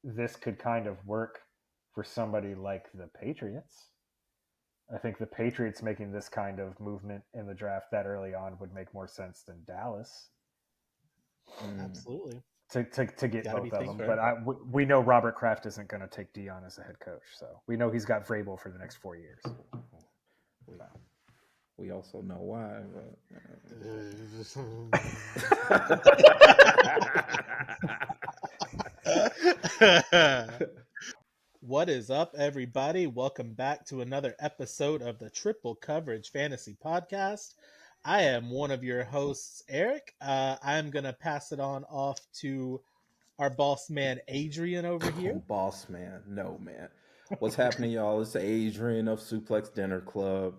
this could kind of work for somebody like the Patriots. I think the Patriots making this kind of movement in the draft that early on would make more sense than Dallas. Absolutely. To get Gotta both be of them. thankful. But we know Robert Kraft isn't going to take Dion as a head coach. So we know he's got Vrabel for the next 4 years. We also know why. What is up, everybody? Welcome back to another episode of the Triple Coverage Fantasy Podcast. I am one of your hosts, Eric. I'm going to pass it on off to our boss man, Adrian, over here. Boss man. No, man. What's happening, y'all? It's Adrian of SuplexDinnerClub.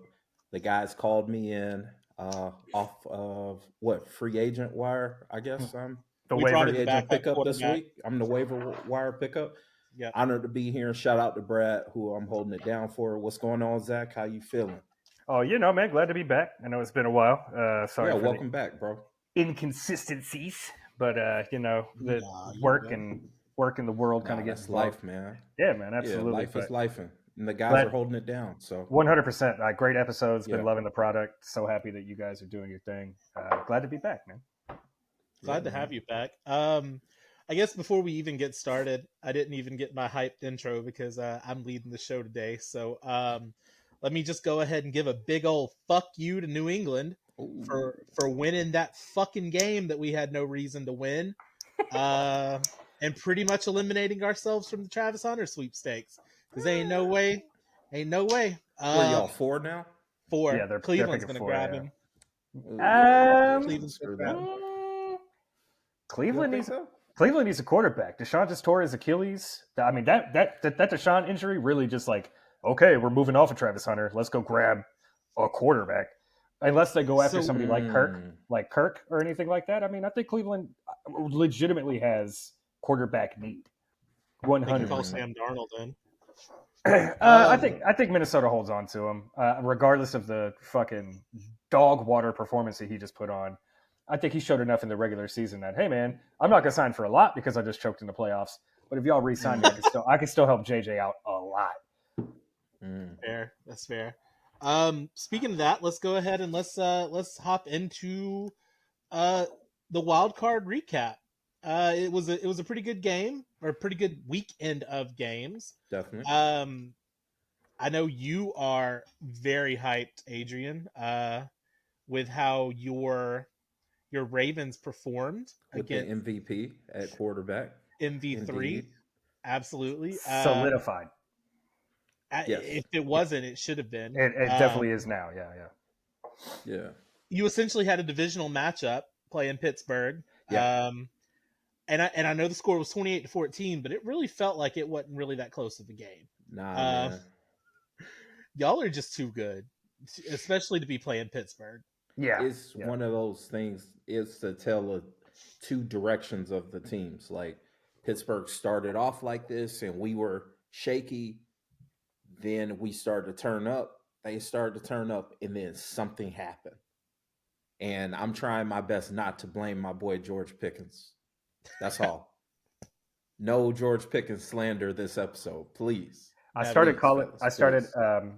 The guys called me in off of free agent wire, I guess. The free waiver agent pickup this week. I'm the waiver wire pickup. Yep. Honored to be here. Shout out to Brad, who I'm holding it down for. What's going on, Zach? How you feeling? Oh, man, glad to be back. I know it's been a while. Sorry for welcome back, bro. Inconsistencies, but the work in the world kind of gets life, man. Yeah, man, absolutely. Life is life, and the guys are holding it down. So 100%, great episodes. Been loving the product. So happy that you guys are doing your thing. Glad to be back, man. Glad to have you back. I guess before we even get started, I didn't even get my hyped intro because I'm leading the show today. So let me just go ahead and give a big old fuck you to New England for winning that fucking game that we had no reason to win, and pretty much eliminating ourselves from the Travis Hunter sweepstakes. Because ain't no way. Where y'all 4 now? 4. Yeah, Cleveland's going to grab him. Cleveland's going to grab him. Cleveland needs a quarterback. Deshaun just tore his Achilles. I mean, that Deshaun injury really just okay, we're moving off of Travis Hunter. Let's go grab a quarterback. Unless they go after somebody like Kirk or anything like that. I mean, I think Cleveland legitimately has quarterback need. 100%. Call Sam Darnold in. I think Minnesota holds on to him, regardless of the fucking dog water performance that he just put on. I think he showed enough in the regular season that, hey, man, I'm not going to sign for a lot because I just choked in the playoffs. But if y'all re-sign me, I can still help JJ out a lot. Fair. That's fair. Speaking of that, let's go ahead and let's hop into the wild card recap. It was a pretty good game, or a pretty good weekend of games. Definitely. I know you are very hyped, Adrian, with how your Ravens performed with the MVP at quarterback. MV3. Indeed. Absolutely. Solidified. Yes. If it wasn't, it should have been. It definitely is now. Yeah. You essentially had a divisional matchup playing Pittsburgh. Yeah. And I know the score was 28-14, but it really felt like it wasn't really that close of a game. Nah, man. Y'all are just too good, especially to be playing Pittsburgh. Yeah. It's one of those things. It's to tell the two directions of the teams. Like, Pittsburgh started off like this, and we were shaky. Then we started to turn up. They started to turn up, and then something happened. And I'm trying my best not to blame my boy George Pickens. That's all. No George Pickens slander this episode, please. I started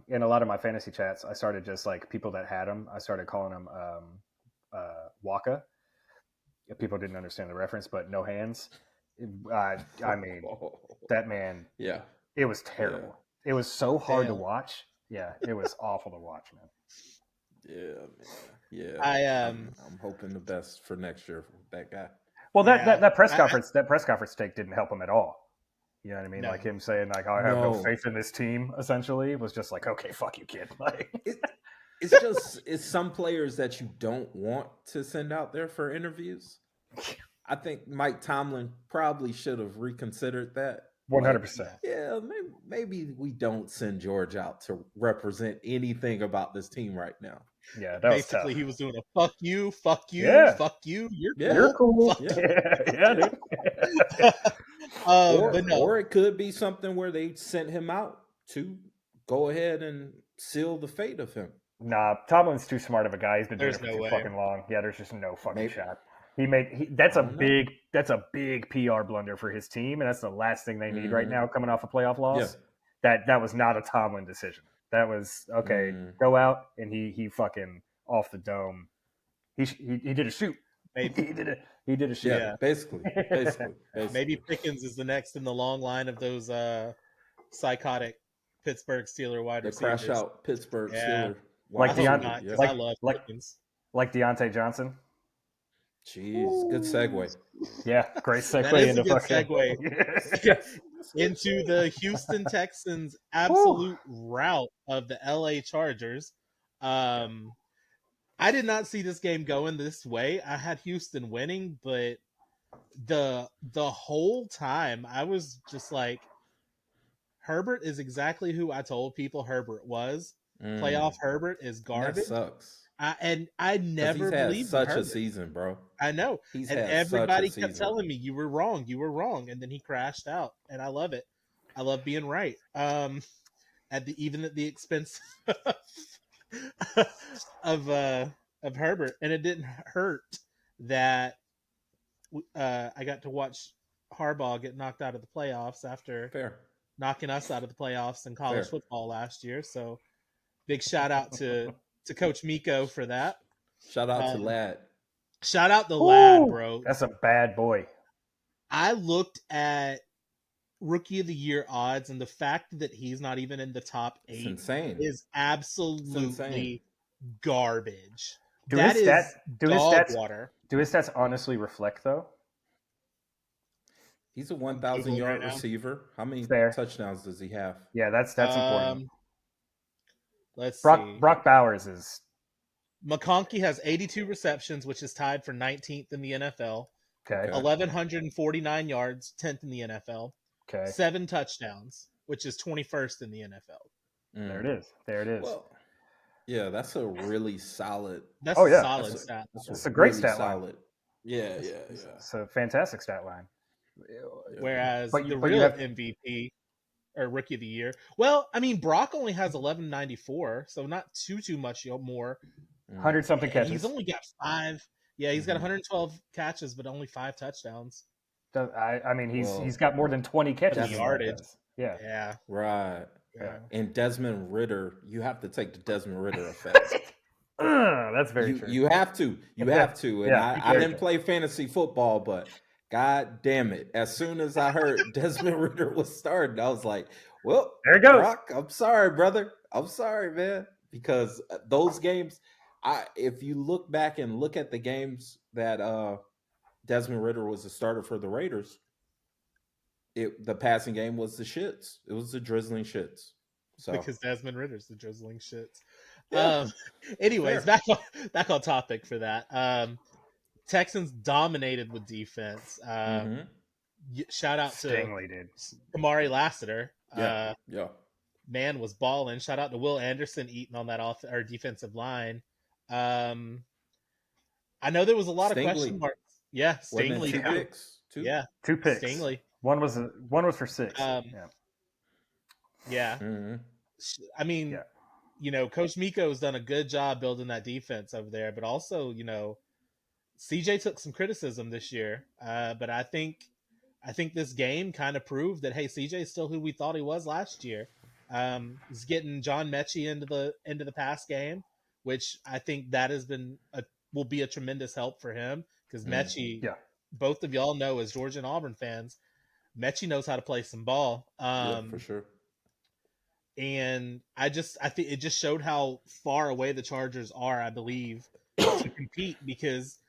in a lot of my fantasy chats, I started just people that had him, I started calling him Waka. People didn't understand the reference, but no hands. I mean, that man, it was terrible. It was so hard to watch. Yeah, it was awful to watch, man. Yeah, man. I'm hoping the best for next year for that guy. Well, that press conference take didn't help him at all. You know what I mean? No. Like him saying, I have no faith in this team, essentially, was just okay, fuck you, kid. It's some players that you don't want to send out there for interviews. I think Mike Tomlin probably should have reconsidered that. 100%. Yeah, maybe we don't send George out to represent anything about this team right now. Yeah, that basically was he was doing a fuck you, fuck you. You're cool. Yeah, dude. Or it could be something where they sent him out to go ahead and seal the fate of him. Nah, Tomlin's too smart of a guy. He's been doing it for too fucking long. Yeah, there's just no fucking shot. That's a big PR blunder for his team, and that's the last thing they need right now coming off a playoff loss. That was not a Tomlin decision. That was okay. Go out, and he fucking off the dome. He did a shoot. Maybe. He did a shoot. Yeah, basically. Maybe Pickens is the next in the long line of those psychotic Pittsburgh Steelers wide receivers. The crash out Pittsburgh Steelers. Like Deontay, I love Pickens. Like Deontay Johnson. Jeez, good segue. Yeah, great segue. That is a good segue into the Houston Texans' absolute rout of the LA Chargers. I did not see this game going this way. I had Houston winning, but the whole time I was just like, Herbert is exactly who I told people Herbert was. Playoff Herbert is garbage. That sucks. I never believed such Herbert. A season, bro. I know. And everybody kept telling me you were wrong, and then he crashed out, and I love it. I love being right. Even at the expense of Herbert, and it didn't hurt that I got to watch Harbaugh get knocked out of the playoffs after knocking us out of the playoffs in college football last year. So big shout out to Coach Miko for that. Shout out to Lad. Shout out to Lad, bro. That's a bad boy. I looked at Rookie of the Year odds, and the fact that he's not even in the top 8 is absolutely garbage. Do his stats honestly reflect, though? He's a 1,000-yard receiver. How many touchdowns does he have? Yeah, that's important. Let's see. Brock Bowers is... McConkey has 82 receptions, which is tied for 19th in the NFL. Okay. 1,149 yards, 10th in the NFL. Okay. 7 touchdowns, which is 21st in the NFL. There it is. Well, yeah, that's a really solid. That's a solid stat. It's a great stat line. Yeah. It's a fantastic stat line. Whereas the real MVP or Rookie of the Year, well, I mean, Brock only has 1,194, so not too much more. 100-something catches. He's only got 5. Yeah, he's got 112 catches, but only 5 touchdowns. I mean, he's got more than 20 catches. Yardage. Yeah. Right. Yeah. And Desmond Ridder, you have to take the Desmond Ridder effect. That's very true. You have to. And I didn't play fantasy football, but God damn it. As soon as I heard Desmond Ridder was starting, I was like, well, there it goes. Brock, I'm sorry, brother. I'm sorry, man. Because those games, if you look back and look at the games that Desmond Ridder was the starter for the Raiders, the passing game was the shits. It was the drizzling shits. So because Desmond Ridder's the drizzling shits. Yeah. Anyways, back on topic for that. Texans dominated with defense. Shout out Stingley, dude. Kamari Lassiter. Yeah. Man was balling. Shout out to Will Anderson eating on that our defensive line. I know there was a lot of question marks. Yeah, Stingley. 2 picks. 2? Yeah, 2 picks. Stingley. One was for 6. Yeah. I mean, Coach Miko's done a good job building that defense over there, but also, CJ took some criticism this year. But I think this game kind of proved that, hey, CJ is still who we thought he was last year. He's getting John Mechie into the pass game, which I think that will be a tremendous help for him because Mechie, both of y'all know as Georgia and Auburn fans, Mechie knows how to play some ball. For sure. And I think it just showed how far away the Chargers are, I believe, to compete because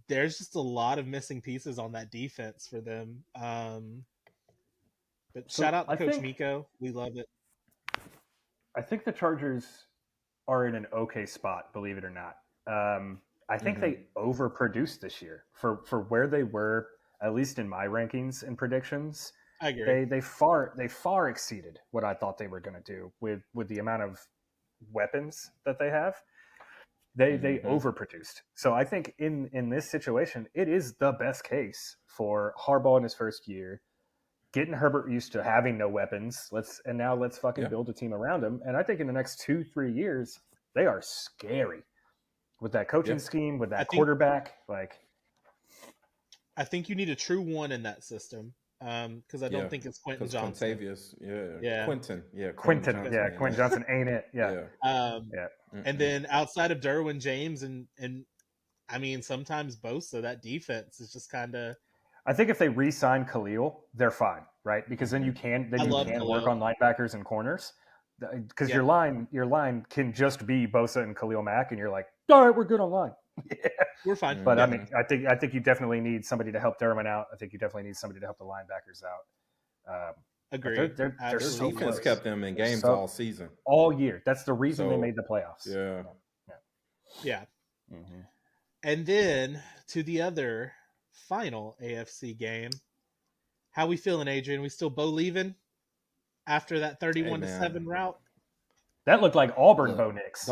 there's just a lot of missing pieces on that defense for them. But shout out to Coach Miko. We love it. I think the Chargers are in an okay spot, believe it or not. I think they overproduced this year for where they were, at least in my rankings and predictions. I agree. They far exceeded what I thought they were going to do with the amount of weapons that they have. They overproduced. So I think in this situation, it is the best case for Harbaugh in his first year, getting Herbert used to having no weapons. Let's fucking build a team around him. And I think in the next 2-3 years, they are scary with that coaching scheme, with that quarterback. I think you need a true one in that system. Because I don't think it's Quentin Johnson. Quintavious, Quentin, Quentin, Johnson, Quentin Johnson ain't it? Yeah. And then outside of Derwin James and I mean sometimes Bosa, that defense is just kind of. I think if they re-sign Khalil, they're fine, right? Because then you can work on linebackers and corners. Because your line can just be Bosa and Khalil Mack, and you're like, all right, we're good on line. We're fine. But I mean, I think you definitely need somebody to help Derwin out. I think you definitely need somebody to help the linebackers out. Agreed. Their so defense kept them in games all season, all year. That's the reason they made the playoffs. Yeah. Mm-hmm. And then to the other final AFC game. How we feeling, Adrian? We still leaving after that 31-7 route? That looked like Auburn Bo Nix.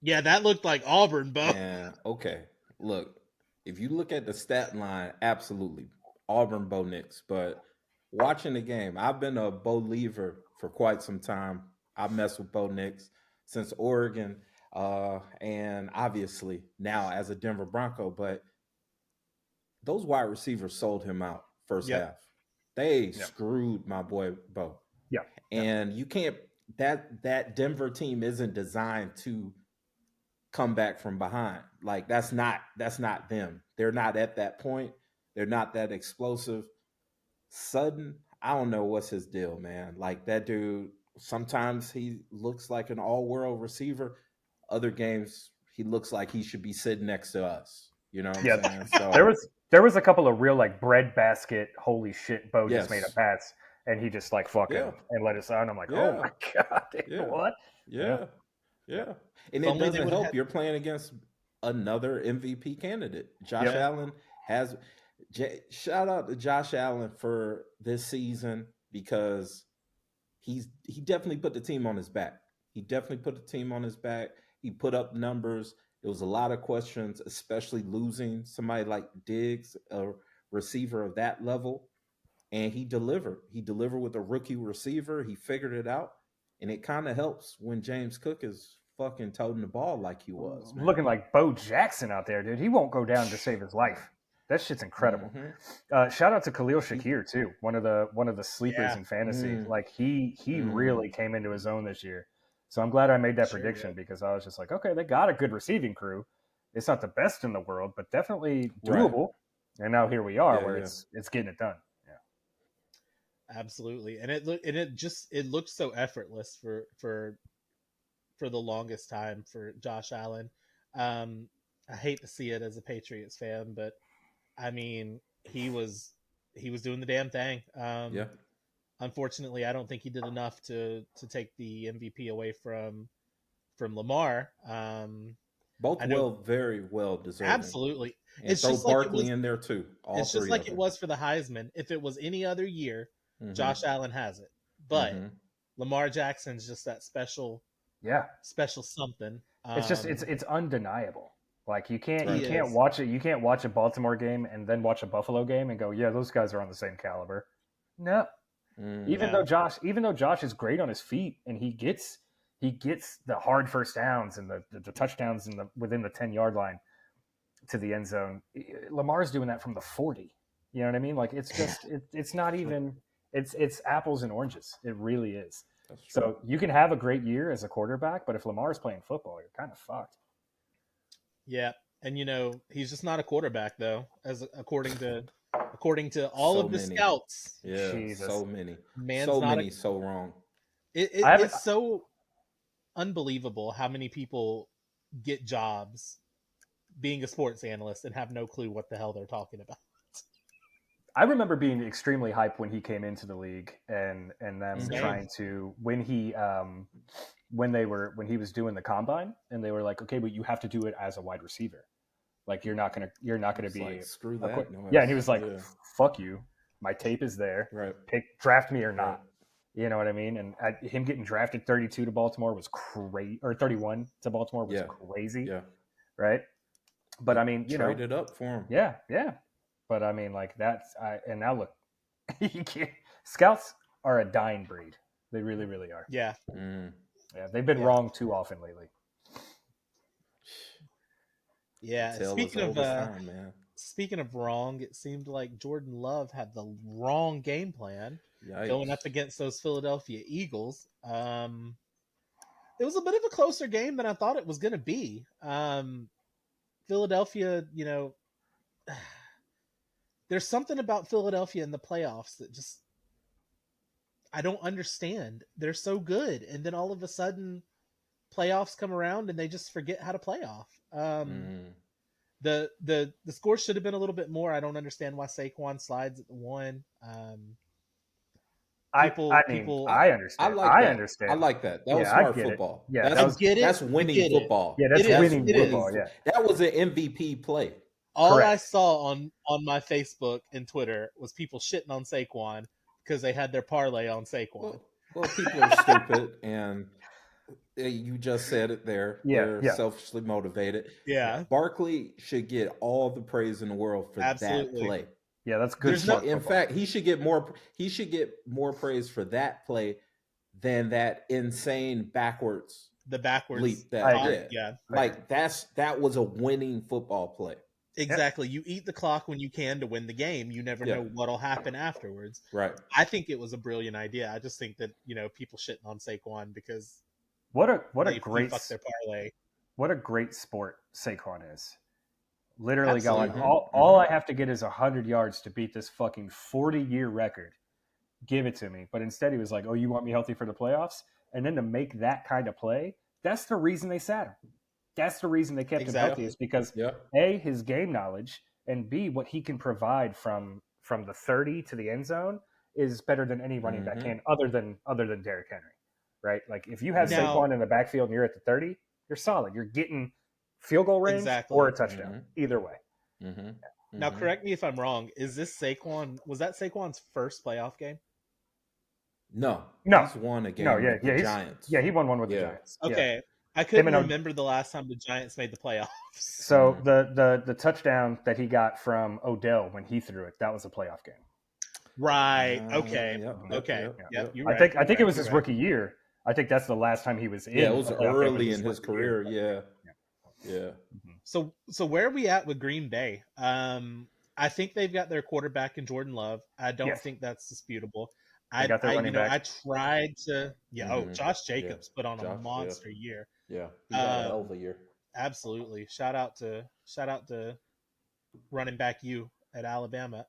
Yeah, that looked like Auburn Bo. Yeah, okay. Look, if you look at the stat line, absolutely Auburn Bo Nix. But watching the game, I've been a Bo Leaver for quite some time. I've messed with Bo Nix since Oregon, and obviously now as a Denver Bronco. But those wide receivers sold him out first half. They screwed my boy Bo. Yeah. And you can't that Denver team isn't designed to come back from behind. Like that's not them. They're not at that point. They're not that explosive. Sutton, I don't know what's his deal, man. Like that dude, sometimes he looks like an all-world receiver. Other games he looks like he should be sitting next to us. You know what I'm saying? So there was a couple of real like breadbasket, holy shit, Bo just made a pass and he just like fucking and let us out. I'm like, oh my God, what? Yeah. And it doesn't help. You're playing against another MVP candidate. Josh Allen has shout out to Josh Allen for this season because he definitely put the team on his back. He put up numbers. There was a lot of questions, especially losing somebody like Diggs, a receiver of that level. And he delivered. He delivered with a rookie receiver. He figured it out. And it kind of helps when James Cook is fucking toting the ball like he was. Man. Looking like Bo Jackson out there, dude. He won't go down to save his life. That shit's incredible. Mm-hmm. Shout out to Khalil Shakir too. One of the sleepers in fantasy. Like he really came into his own this year. So I'm glad I made that prediction because I was just like, okay, they got a good receiving crew. It's not the best in the world, but definitely doable. Right. And now here we are, where it's getting it done. Yeah, absolutely. And it looked so effortless for the longest time for Josh Allen. I hate to see it as a Patriots fan, but I mean, he was doing the damn thing. Unfortunately, I don't think he did enough to take the MVP away from Lamar. Both very well deserved. Absolutely. And it's just Barkley in there too. It's just like it was for the Heisman. If it was any other year, Josh Allen has it. But Lamar Jackson's just that special something. It's just it's undeniable. Like you can't watch it. You can't watch a Baltimore game and then watch a Buffalo game and go, yeah, those guys are on the same caliber. No. Even though Josh is great on his feet and he gets the hard first downs and the touchdowns within the 10-yard line to the end zone, Lamar's doing that from the 40. You know what I mean? Like it's just it's not even it's apples and oranges. It really is. So you can have a great year as a quarterback, but if Lamar's playing football, you're kind of fucked. Yeah, and he's just not a quarterback though, according to all of the scouts. Yeah, Jesus. So many. So wrong. It's so unbelievable how many people get jobs being a sports analyst and have no clue what the hell they're talking about. I remember being extremely hyped when he came into the league and them trying to when he was doing the combine and they were like, okay, but you have to do it as a wide receiver. Like you're not gonna be like, screw that. Yeah, and he was like, fuck you. My tape is there. Right. Draft me or not. Right. You know what I mean? And him getting drafted 32 to Baltimore was crazy, or 31 to Baltimore was crazy. Yeah. Right. But I mean, traded up for him. Yeah. But I mean, like and now look, scouts are a dying breed. They really, really are. Yeah. Yeah, they've been wrong too often lately. Yeah. speaking of wrong, it seemed like Jordan Love had the wrong game plan going up against those Philadelphia Eagles. It was a bit of a closer game than I thought it was going to be. Philadelphia, there's something about Philadelphia in the playoffs that just I don't understand. They're so good, and then all of a sudden, playoffs come around and they just forget how to play off. The score should have been a little bit more. I don't understand why Saquon slides at the 1. I understand. I understand. I like that. That was I smart get it. football. Yeah, that's winning football. Yeah, that's winning football. Yeah, that was an MVP play. All Correct. I saw on my Facebook and Twitter was people shitting on Saquon because they had their parlay on Saquon. Well, people are stupid, and you just said it there. They're selfishly motivated. Yeah. Barkley should get all the praise in the world for that play. Yeah, that's good. In fact, he should get more praise for that play than that insane backwards leap that did. Yeah. Like that was a winning football play. Exactly. Yep. You eat the clock when you can to win the game. You never know what'll happen afterwards. Right. I think it was a brilliant idea. I just think that, people shitting on Saquon because what a great fuck their parlay. What a great sport Saquon is. Literally going, all I have to get is 100 yards to beat this fucking 40-year record. Give it to me. But instead he was like, oh, you want me healthy for the playoffs? And then to make that kind of play, that's the reason they sat him. That's the reason they kept him healthy is because, A, his game knowledge, and B, what he can provide from the 30 to the end zone is better than any running back can other than Derrick Henry, right? Like if you have Saquon in the backfield and you're at the 30, you're solid. You're getting field goal range or a touchdown, either way. Now, correct me if I'm wrong. Was that Saquon's first playoff game? No. He's won a game with the Giants. Yeah, he won one with the Giants. Okay. Yeah. I couldn't remember the last time the Giants made the playoffs. So the touchdown that he got from Odell when he threw it, that was a playoff game. Right. Okay. Okay. Yep. I think it was his rookie year. I think that's the last time he was in. Yeah, it was early in his career. Yeah. So where are we at with Green Bay? I think they've got their quarterback in Jordan Love. I don't think that's disputable. I tried to. Josh Jacobs put on a monster year. Yeah, he got a hell of a year. Absolutely. Shout out to running back you at Alabama.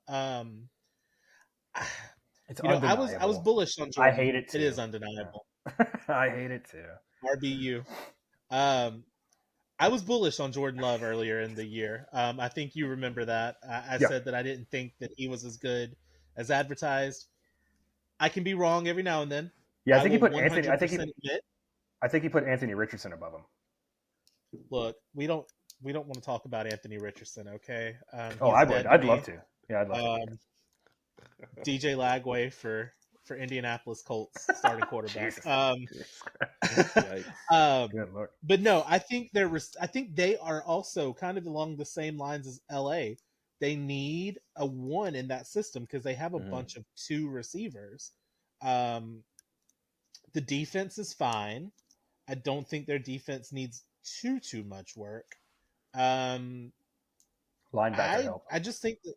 It's undeniable. I was bullish on Jordan. I hate it too. It is undeniable. I hate it too. RBU. I was bullish on Jordan Love earlier in the year. I think you remember that. I said that I didn't think that he was as good as advertised. I can be wrong every now and then. Yeah, I think he put Anthony. I think he put Anthony Richardson above him. Look, we don't want to talk about Anthony Richardson, okay? I would. I'd love to. Yeah, I'd love to. DJ Lagway for Indianapolis Colts starting quarterback. But no, I think they are also kind of along the same lines as LA. They need a one in that system because they have a bunch of two receivers. The defense is fine. I don't think their defense needs too much work. Linebacker help. I just think that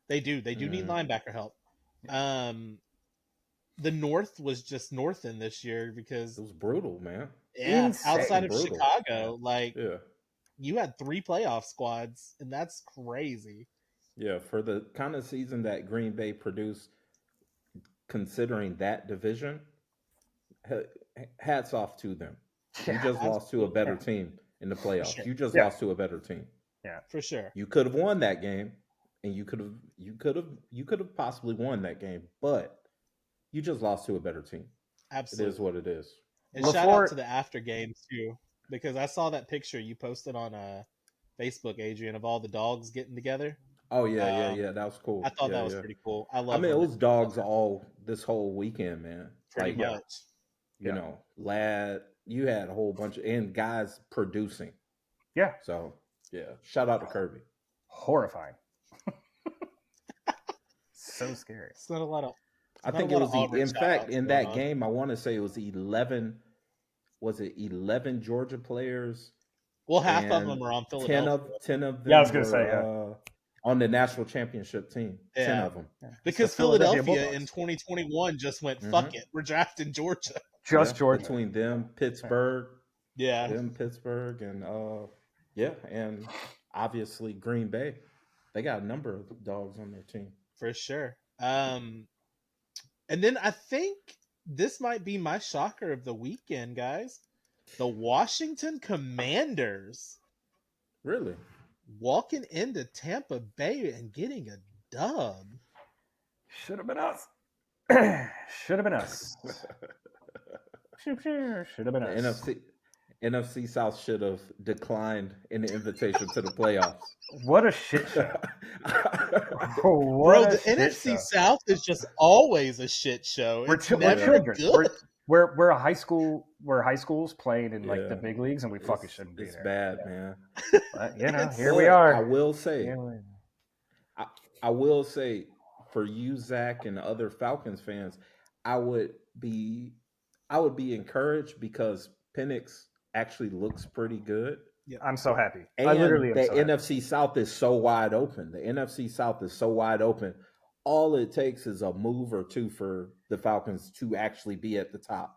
they do. They do need linebacker help. The North was just Northing this year because it was brutal, man. Yeah, outside of Chicago, you had 3 playoff squads, and that's crazy. Yeah, for the kind of season that Green Bay produced, considering that division, hats off to them. You just lost to a better team in the playoffs. Sure. You just lost to a better team. Yeah, for sure. You could have won that game, and you could have possibly won that game, but you just lost to a better team. Absolutely, it is what it is. And shout out to the after games too, because I saw that picture you posted on Facebook, Adrian, of all the dogs getting together. Oh yeah, that was cool. I thought that was pretty cool. I mean, it was dogs all this whole weekend, man. Pretty much. You know, you had a whole bunch and guys producing. Yeah. So yeah, shout out to Kirby. Horrifying. So scary. It's not a lot of. I think it was in fact in that game. I want to say it was 11. Was it 11 Georgia players? Well, half of them are on Philadelphia. 10 of them. Yeah, I was going to say. on the national championship team. 10 Yeah. of them. Because Philadelphia in 2021 just went, fuck it, we're drafting Georgia. Just Georgia. Between them, Pittsburgh. Yeah. Them, Pittsburgh, and and obviously Green Bay. They got a number of dogs on their team. For sure. And then I think this might be my shocker of the weekend, guys. The Washington Commanders. Really? Walking into Tampa Bay and getting a dub. Should have been us. Should have been us. Should have been us. NFC South should have declined an invitation to the playoffs. What a shit show. Bro, the NFC South is just always a shit show. We're children. We're a high school. We're high schools playing in like the big leagues, and we fucking shouldn't be there. It's bad, man. But, here we are. I will say, I will say, for you, Zach, and other Falcons fans, I would be encouraged because Penix actually looks pretty good. Yeah, I'm so happy. And I literally am the so happy. NFC South is so wide open. The NFC South is so wide open. All it takes is a move or two for the Falcons to actually be at the top.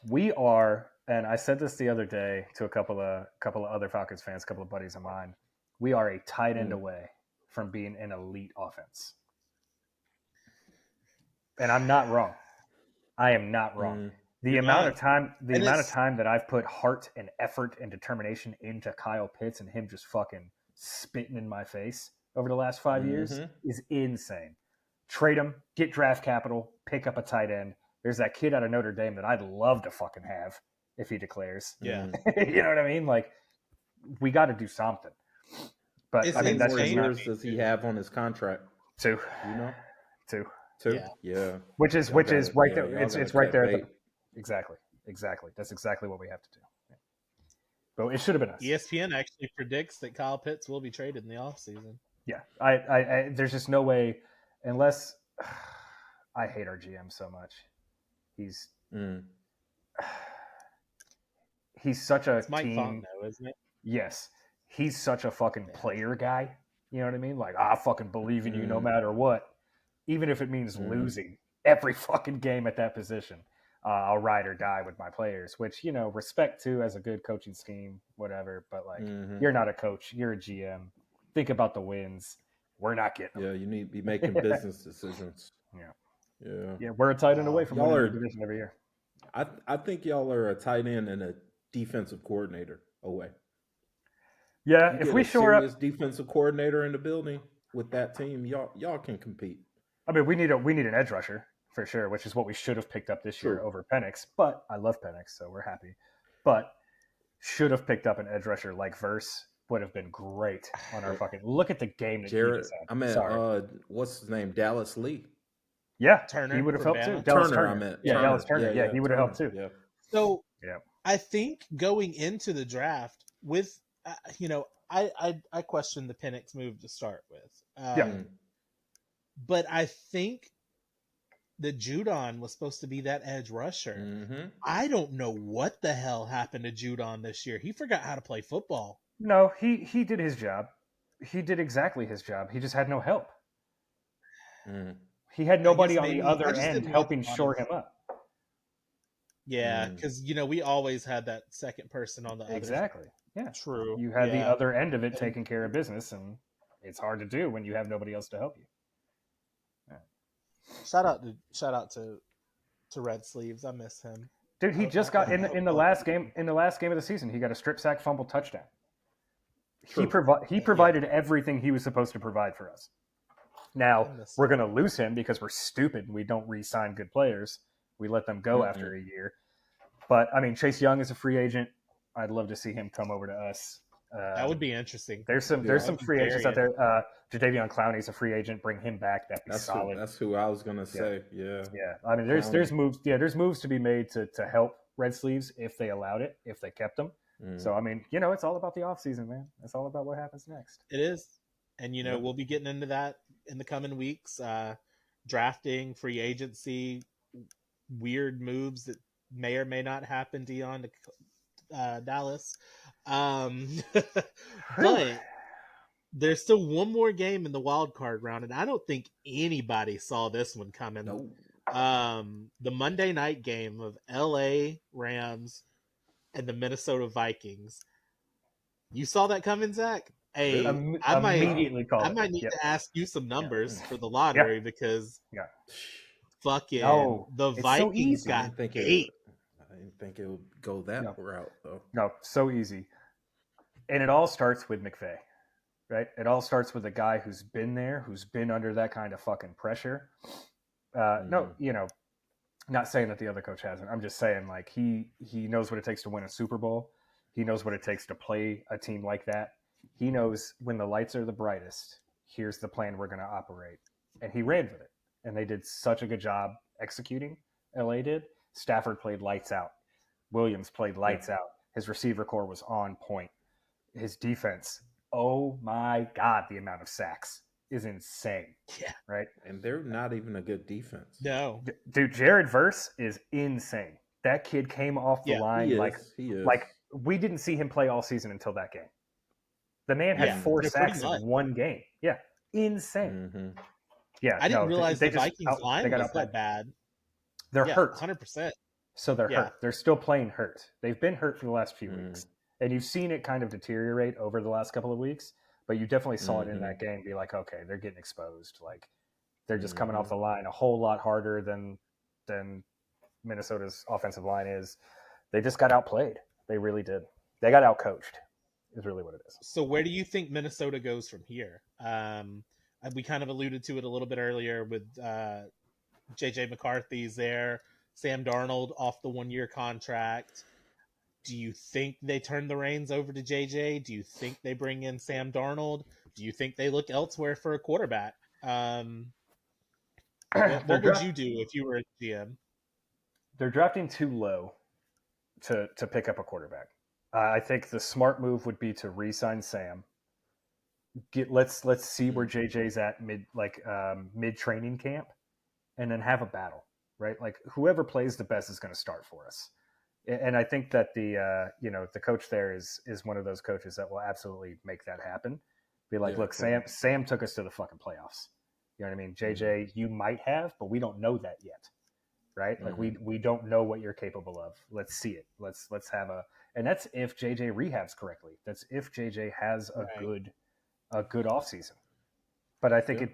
We are, and I said this the other day to a couple of other Falcons fans, a couple of buddies of mine. We are a tight end away from being an elite offense. And I'm not wrong. I am not wrong. The amount of time that I've put heart and effort and determination into Kyle Pitts and him just fucking spitting in my face over the last 5 years is insane. Trade him, get draft capital, pick up a tight end. There's that kid out of Notre Dame that I'd love to fucking have if he declares. Yeah. You know what I mean? Like, we got to do something. But I mean, that's how many years does he have on his contract? 2. You know? 2. Yeah. Which is right there. It's right there. Exactly. That's exactly what we have to do. Yeah. But it should have been us. ESPN actually predicts that Kyle Pitts will be traded in the offseason. Yeah. I there's just no way, unless I hate our GM so much. He's such a it's Mike Fontenot, isn't it? Yes. He's such a fucking player guy. You know what I mean? Like, I fucking believe in you no matter what. Even if it means losing every fucking game at that position. I'll ride or die with my players, which, you know, respect to as a good coaching scheme, whatever. But, like, you're not a coach. You're a GM. Think about the wins. We're not getting them. Yeah, you need to be making business decisions. Yeah, we're a tight end away from winning the division every year. I think y'all are a tight end and a defensive coordinator away. Yeah, if we shore up defensive coordinator in the building with that team, y'all can compete. I mean, we need an edge rusher for sure, which is what we should have picked up this year over Penix. But I love Penix, so we're happy. But should have picked up an edge rusher like Verse. Would have been great on our fucking. Look at the game that Jared. I mean, what's his name? Dallas Lee. Yeah, Turner. He would have helped too. Turner. I meant. Yeah, Dallas Turner. Yeah, he would have helped too. Yeah. So I think going into the draft with, I questioned the Penix move to start with. But I think that Judon was supposed to be that edge rusher. I don't know what the hell happened to Judon this year. He forgot how to play football. No, he did his job. He did exactly his job. He just had no help. He had nobody on the other end helping shore him up. Yeah, because, we always had that second person on the other. Exactly. Yeah. True. You had the other end of it taking care of business, and it's hard to do when you have nobody else to help you. Shout out to Red Sleeves. I miss him. Dude, he just got in the last game of the season, he got a strip sack fumble touchdown. He provided everything he was supposed to provide for us. Now, we're going to lose him because we're stupid and we don't re-sign good players. We let them go after a year. But, I mean, Chase Young is a free agent. I'd love to see him come over to us. That would be interesting. There's some free agents out there. Jadeveon Clowney's a free agent. Bring him back. That'd be solid. That's who I was going to say. Yeah. I mean, there's moves. Yeah, there's moves to be made to help Red Sleeves if they allowed it, if they kept them. So, I mean, it's all about the offseason, man. It's all about what happens next. It is. And, we'll be getting into that in the coming weeks. Drafting, free agency, weird moves that may or may not happen, Dion, to Dallas. But there's still one more game in the wild card round, and I don't think anybody saw this one coming. No. The Monday night game of LA Rams and the Minnesota Vikings. You saw that coming, Zach? Hey, Immediately called I it. might need Yep. to ask you some numbers for the Yeah. lottery because Yeah. fucking No, the it's so Vikings easy. I got didn't think 8. I didn't think it would go that No. route though. No, so easy. And it all starts with McVay, right? It all starts with a guy who's been there, who's been under that kind of fucking pressure. No, not saying that the other coach hasn't. I'm just saying, like, he knows what it takes to win a Super Bowl. He knows what it takes to play a team like that. He knows when the lights are the brightest, here's the plan we're going to operate. And he ran with it. And they did such a good job executing. LA did. Stafford played lights out. Williams played lights out. His receiver core was on point. His defense, oh my God, the amount of sacks is insane. Yeah. Right? And they're not even a good defense. No. Dude, Jared Verse is insane. That kid came off the line he is. like we didn't see him play all season until that game. The man had 4 sacks in one game. Yeah. Insane. Mm-hmm. Yeah. I didn't realize the Vikings line was outplayed. that bad. They're hurt. 100%. So they're hurt. They're still playing hurt. They've been hurt for the last few weeks. And you've seen it kind of deteriorate over the last couple of weeks, but you definitely saw it in that game be like, okay, they're getting exposed. Like they're just coming off the line a whole lot harder than Minnesota's offensive line is. They just got outplayed. They really did. They got outcoached is really what it is. So where do you think Minnesota goes from here? We kind of alluded to it a little bit earlier with JJ McCarthy's there, Sam Darnold off the 1-year contract. Do you think they turn the reins over to JJ? Do you think they bring in Sam Darnold? Do you think they look elsewhere for a quarterback? What would you do if you were a GM? They're drafting too low to pick up a quarterback. I think the smart move would be to re-sign Sam. Let's see where JJ's at mid training camp, and then have a battle, right? Like whoever plays the best is going to start for us. And I think that the coach there is one of those coaches that will absolutely make that happen. Be like, look, Sam took us to the fucking playoffs. You know what I mean? JJ, you might have, but we don't know that yet, right? Like we don't know what you're capable of. Let's see it. Let's have and that's if JJ rehabs correctly. That's if JJ has a good offseason. But I think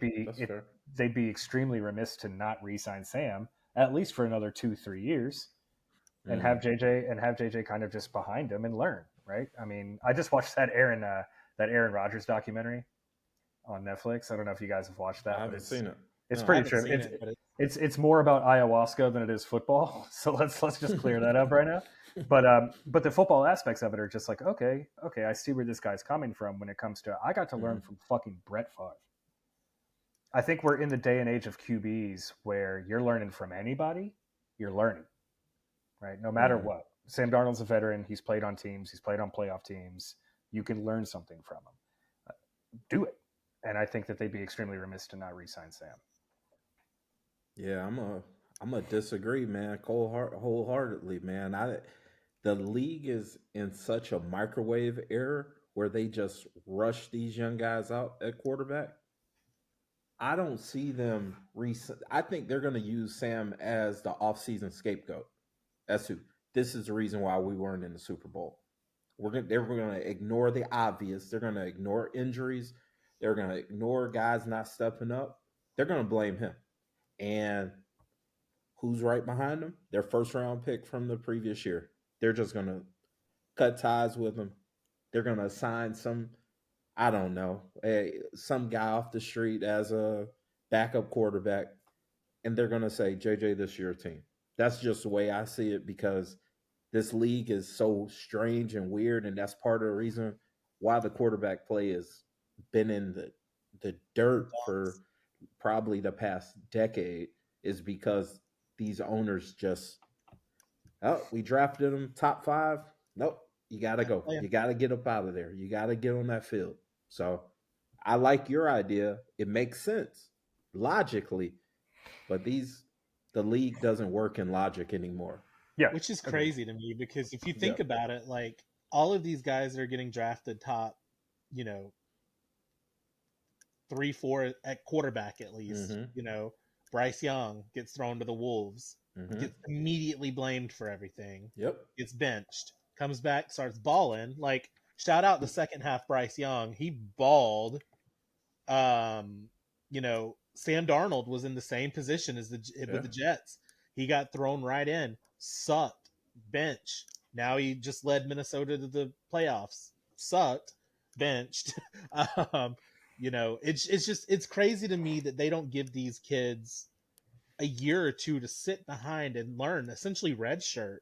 they'd be extremely remiss to not re-sign Sam at least for another 2-3 years. And have JJ kind of just behind him and learn, right? I mean, I just watched that Aaron Rodgers documentary on Netflix. I don't know if you guys have watched that. I haven't seen it. It's pretty true. It's more about ayahuasca than it is football. So let's just clear that up right now. But the football aspects of it are just like, okay, I see where this guy's coming from when it comes to I got to learn from fucking Brett Favre. I think we're in the day and age of QBs where you're learning from anybody, you're learning. Right? No matter what. Sam Darnold's a veteran. He's played on teams. He's played on playoff teams. You can learn something from him. Do it. And I think that they'd be extremely remiss to not re-sign Sam. Yeah, I'm a disagree, man. Wholeheartedly, man. The league is in such a microwave era where they just rush these young guys out at quarterback. I don't see them I think they're going to use Sam as the offseason scapegoat. This is the reason why we weren't in the Super Bowl. They're going to ignore the obvious. They're going to ignore injuries. They're going to ignore guys not stepping up. They're going to blame him. And who's right behind him? Their first round pick from the previous year. They're just going to cut ties with him. They're going to assign some guy off the street as a backup quarterback. And they're going to say, JJ, this is your team. That's just the way I see it because this league is so strange and weird. And that's part of the reason why the quarterback play has been in the dirt for probably the past decade is because these owners just, we drafted him top 5. Nope, you got to go. You got to get up out of there. You got to get on that field. So I like your idea. It makes sense logically, but the league doesn't work in logic anymore. Yeah. Which is crazy to me because if you think about it, like all of these guys that are getting drafted top, 3-4 at quarterback at least. Mm-hmm. You know, Bryce Young gets thrown to the Wolves, Mm-hmm. gets immediately blamed for everything. Yep. Gets benched, comes back, starts balling. Like, shout out the second half Bryce Young. He balled. You know, Sam Darnold was in the same position as with the Jets. He got thrown right in, sucked, bench. Now he just led Minnesota to the playoffs. Sucked, benched. You know, it's crazy to me that they don't give these kids a year or two to sit behind and learn, essentially redshirt,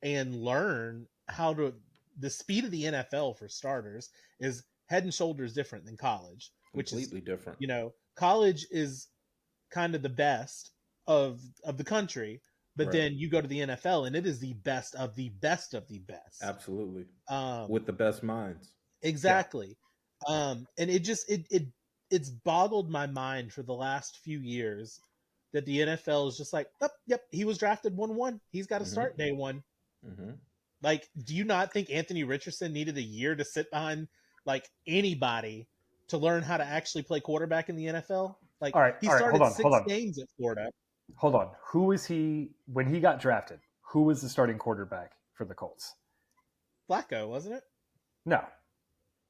and learn how to. The speed of the NFL, for starters, is head and shoulders different than college, which is Completely different. You know, college is kind of the best of the country, but Right. then you go to the NFL and it is the best of the best of the best. Absolutely. With the best minds. Exactly. And it's boggled my mind for the last few years that the NFL is just like, oh, yep, he was drafted 1-1. He's got to start day one. Mm-hmm. Like, do you not think Anthony Richardson needed a year to sit behind like anybody to learn how to actually play quarterback in the NFL? Like, he started six games at Florida. Hold on. Who was he when he got drafted? Who was the starting quarterback for the Colts? Flacco, wasn't it? No.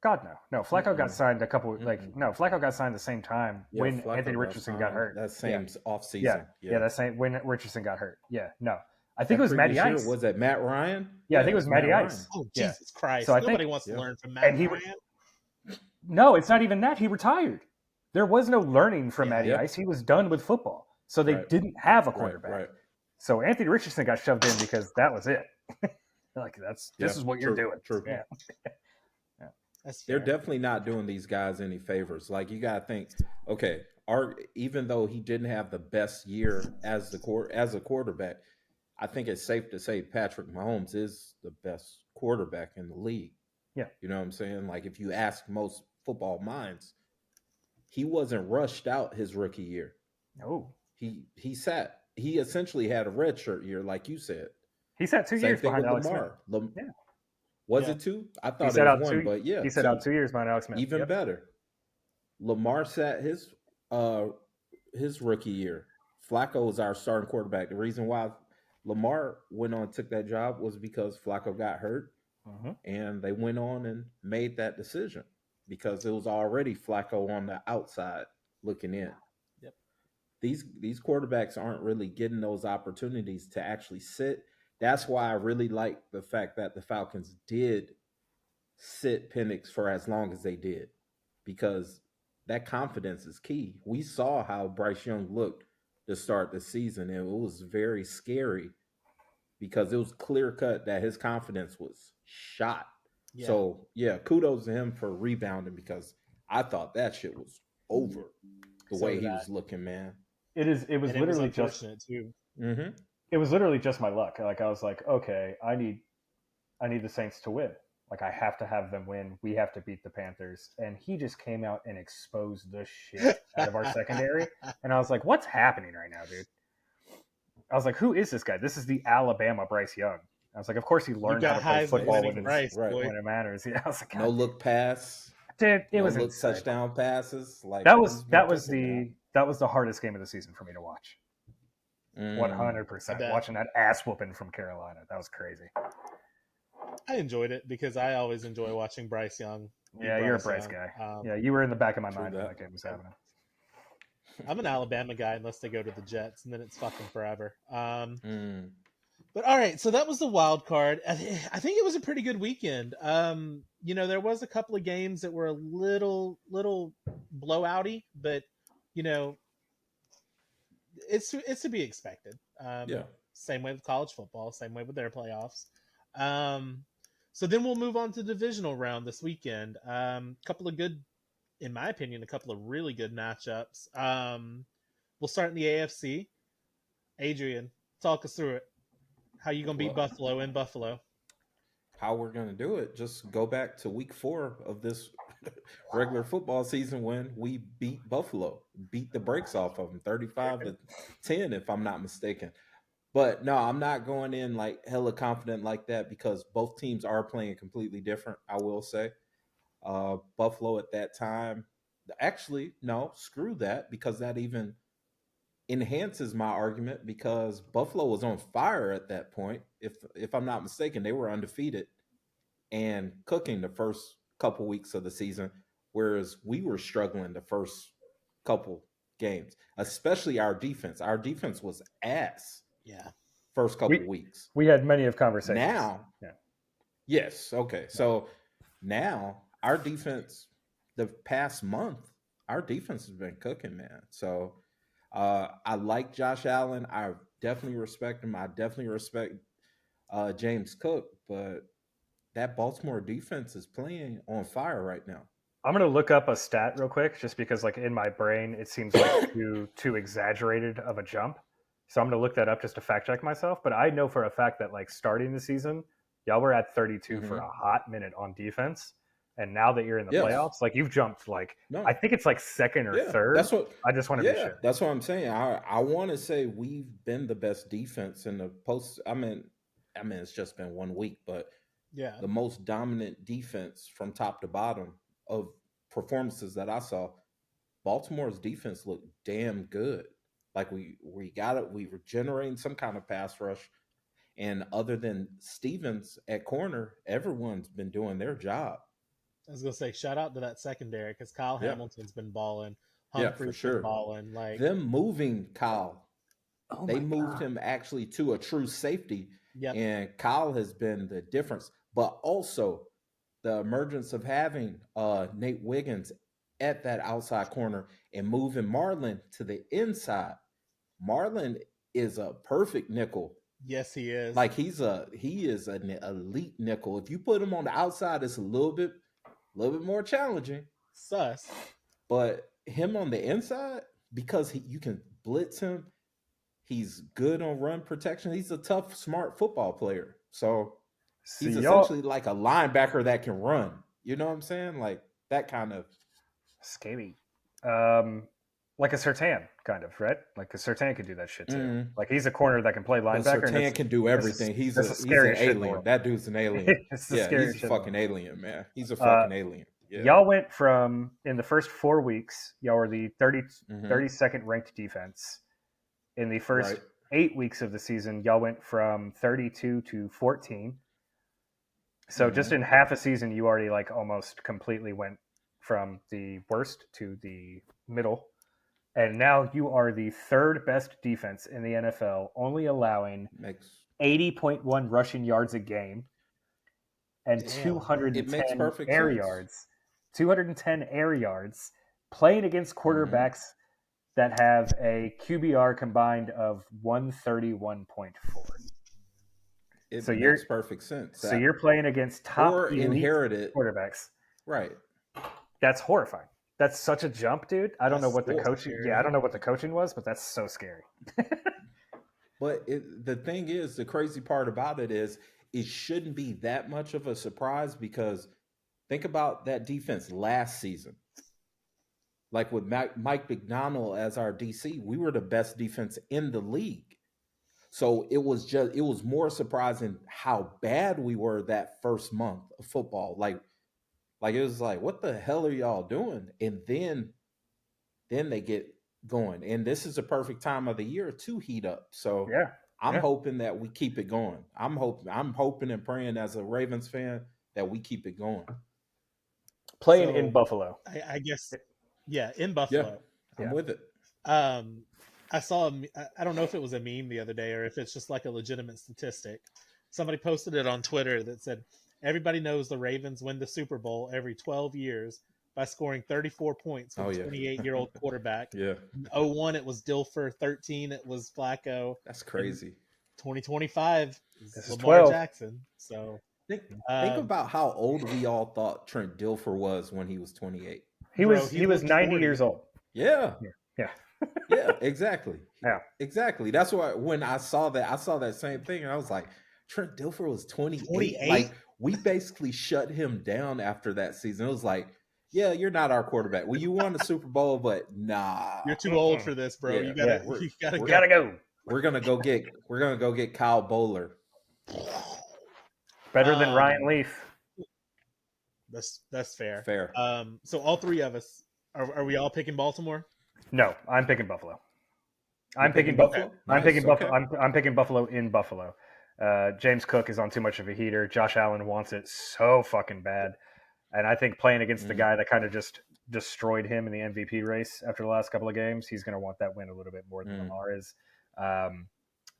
God, no. No, Flacco got signed Flacco got signed the same time when Anthony Richardson got hurt. That same offseason. Yeah, that same when Richardson got hurt. Yeah, no. I think it was Matty Ice. Was it Matt Ryan? Yeah, I think it was Matty Ice. Oh, Jesus Christ. So Nobody wants to learn from Matt Ryan. No, it's not even that. He retired. There was no learning from Matty Ice. He was done with football. So they didn't have a quarterback. Right. So Anthony Richardson got shoved in because that was it. Like, this is what you're doing. True. Yeah. They're definitely not doing these guys any favors. Like, you got to think, okay, even though he didn't have the best year as a quarterback, I think it's safe to say Patrick Mahomes is the best quarterback in the league. Yeah. You know what I'm saying? Like, if you ask most football minds, he wasn't rushed out his rookie year. No. He essentially had a redshirt year, like you said. He sat 2 years behind Alex Lamar. Smith. Was it 2? I thought it was 1, but yeah. He sat out 2 years behind Alex Smith. Even better. Lamar sat his rookie year. Flacco was our starting quarterback. The reason why Lamar went on and took that job was because Flacco got hurt, and they went on and made that decision because it was already Flacco on the outside looking in. Yep. These quarterbacks aren't really getting those opportunities to actually sit. That's why I really like the fact that the Falcons did sit Penix for as long as they did, because that confidence is key. We saw how Bryce Young looked to start the season, and it was very scary because it was clear cut that his confidence was shot. Yeah. So, kudos to him for rebounding, because I thought that shit was over the way he was looking, man. It was literally just too. Mm-hmm. It was literally just my luck. Like, I was like, okay, I need the Saints to win. Like, I have to have them win. We have to beat the Panthers. And he just came out and exposed the shit out of our secondary. And I was like, what's happening right now, dude? I was like, who is this guy? This is the Alabama Bryce Young. I was like, of course he learned how to play football when it matters. Yeah, I was like, no look pass. Dude, it was touchdown passes. Like, that was the hardest game of the season for me to watch. 100%. Watching that ass whooping from Carolina. That was crazy. I enjoyed it because I always enjoy watching Bryce Young. Yeah, you're a Bryce guy. You were in the back of my mind when that game was happening. I'm an Alabama guy unless they go to the Jets, and then it's fucking forever. But all right, so that was the wild card. I think it was a pretty good weekend. There was a couple of games that were a little blowouty, but it's to be expected. Same way with college football, same way with their playoffs. So then we'll move on to the divisional round this weekend. Couple of good, in my opinion, a couple of really good matchups. We'll start in the AFC. Adrian, talk us through it. How you gonna beat Buffalo in Buffalo? How we're gonna do it? Just go back to week 4 of this regular football season when we beat Buffalo, beat the brakes off of them, 35-10, if I'm not mistaken. But no, I'm not going in like hella confident like that, because both teams are playing completely different, I will say. Buffalo at that time, Actually, no, screw that, because that even enhances my argument, because Buffalo was on fire at that point. If I'm not mistaken, they were undefeated and cooking the first couple weeks of the season, whereas we were struggling the first couple games, especially our defense. Our defense was ass. Yeah. First couple weeks. We had many of conversations. Now, yes, okay. So now our defense, the past month, our defense has been cooking, man. So I like Josh Allen. I definitely respect him. I definitely respect James Cook, but that Baltimore defense is playing on fire right now. I'm gonna look up a stat real quick, just because like in my brain it seems like too exaggerated of a jump. So I'm gonna look that up just to fact check myself. But I know for a fact that like starting the season, y'all were at 32 for a hot minute on defense, and now that you're in the playoffs, like you've jumped like I think it's like second or third. That's what I just want to be sure. That's what I'm saying. I want to say we've been the best defense in the post. I mean, it's just been 1 week, but the most dominant defense from top to bottom of performances that I saw. Baltimore's defense looked damn good. Like we got it. We were generating some kind of pass rush, and other than Stevens at corner, everyone's been doing their job. I was gonna say, shout out to that secondary, because Kyle Hamilton's been balling. Humphrey's for sure. Been balling. Like them moving Kyle, they moved him actually to a true safety, and Kyle has been the difference. But also the emergence of having Nate Wiggins at that outside corner and moving Marlon to the inside. Marlon is a perfect nickel. Yes, he is. Like he is an elite nickel. If you put him on the outside, it's a little bit more challenging. Sus. But him on the inside, because you can blitz him, he's good on run protection. He's a tough, smart football player. So he's essentially like a linebacker that can run. You know what I'm saying? Like that kind of scary. Like a Surtain, kind of, right? Like a Surtain could do that shit too. Mm-hmm. Like he's a corner that can play linebacker. Surtain can do everything. He's an alien. That dude's an alien. He's a fucking alien, man. He's a fucking alien. Yeah. Y'all went from, in the first 4 weeks, y'all were the 32nd ranked defense. In the first 8 weeks of the season, y'all went from 32 to 14. So just in half a season, you already like almost completely went from the worst to the middle. And now you are the third best defense in the NFL, only allowing 80.1 rushing yards a game and 210 air yards. 210 air yards, playing against quarterbacks that have a QBR combined of 131.4. It makes perfect sense. So you're playing against top inherited quarterbacks. Right. That's horrifying. That's such a jump, dude. I don't know what the coaching. Yeah, I don't know what the coaching was, but that's so scary. But the thing is, the crazy part about it is, it shouldn't be that much of a surprise, because think about that defense last season. Like with Mike McDonald as our DC, we were the best defense in the league. So it was more surprising how bad we were that first month of football. Like it was like, what the hell are y'all doing? And then they get going. And this is a perfect time of the year to heat up. So I'm hoping that we keep it going. I'm hoping and praying as a Ravens fan that we keep it going. Playing in Buffalo. I guess, in Buffalo. Yeah, I'm with it. I saw, I don't know if it was a meme the other day or if it's just like a legitimate statistic. Somebody posted it on Twitter that said, everybody knows the Ravens win the Super Bowl every 12 years by scoring 34 points with a 28-year-old quarterback. 01, it was Dilfer. 13, it was Flacco. That's crazy. 2025 is Lamar 12. Jackson. So think about how old we all thought Trent Dilfer was when he was 28. He was 90 years old. Yeah, exactly. Yeah, exactly. That's why when I saw that same thing, and I was like, Trent Dilfer was 28. Like, we basically shut him down after that season. It was like, yeah, you're not our quarterback. Well, you won the Super Bowl, but nah, you're too old for this, bro. You gotta go. We're gonna go get Kyle Bowler. Better than Ryan Leaf. That's fair. Fair. So all three of us Are we all picking Baltimore? No, I'm picking Buffalo. I'm picking Buffalo. Okay. I'm Nice, picking okay. Buffalo. I'm picking Buffalo in Buffalo. James Cook is on too much of a heater. Josh Allen wants it so fucking bad, and I think playing against the guy that kind of just destroyed him in the MVP race after the last couple of games, he's going to want that win a little bit more than Lamar is.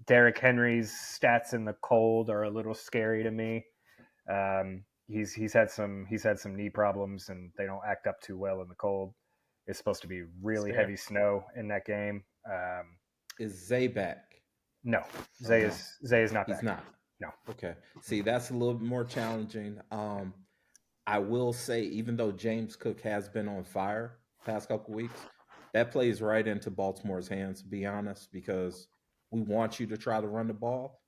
Derrick Henry's stats in the cold are a little scary to me. He's had some knee problems, and they don't act up too well in the cold. It's supposed to be really heavy snow in that game. Is Zay back? No, Zay is not back. He's not. No. Okay. See, that's a little bit more challenging. I will say, even though James Cook has been on fire past couple weeks, that plays right into Baltimore's hands, to be honest, because we want you to try to run the ball.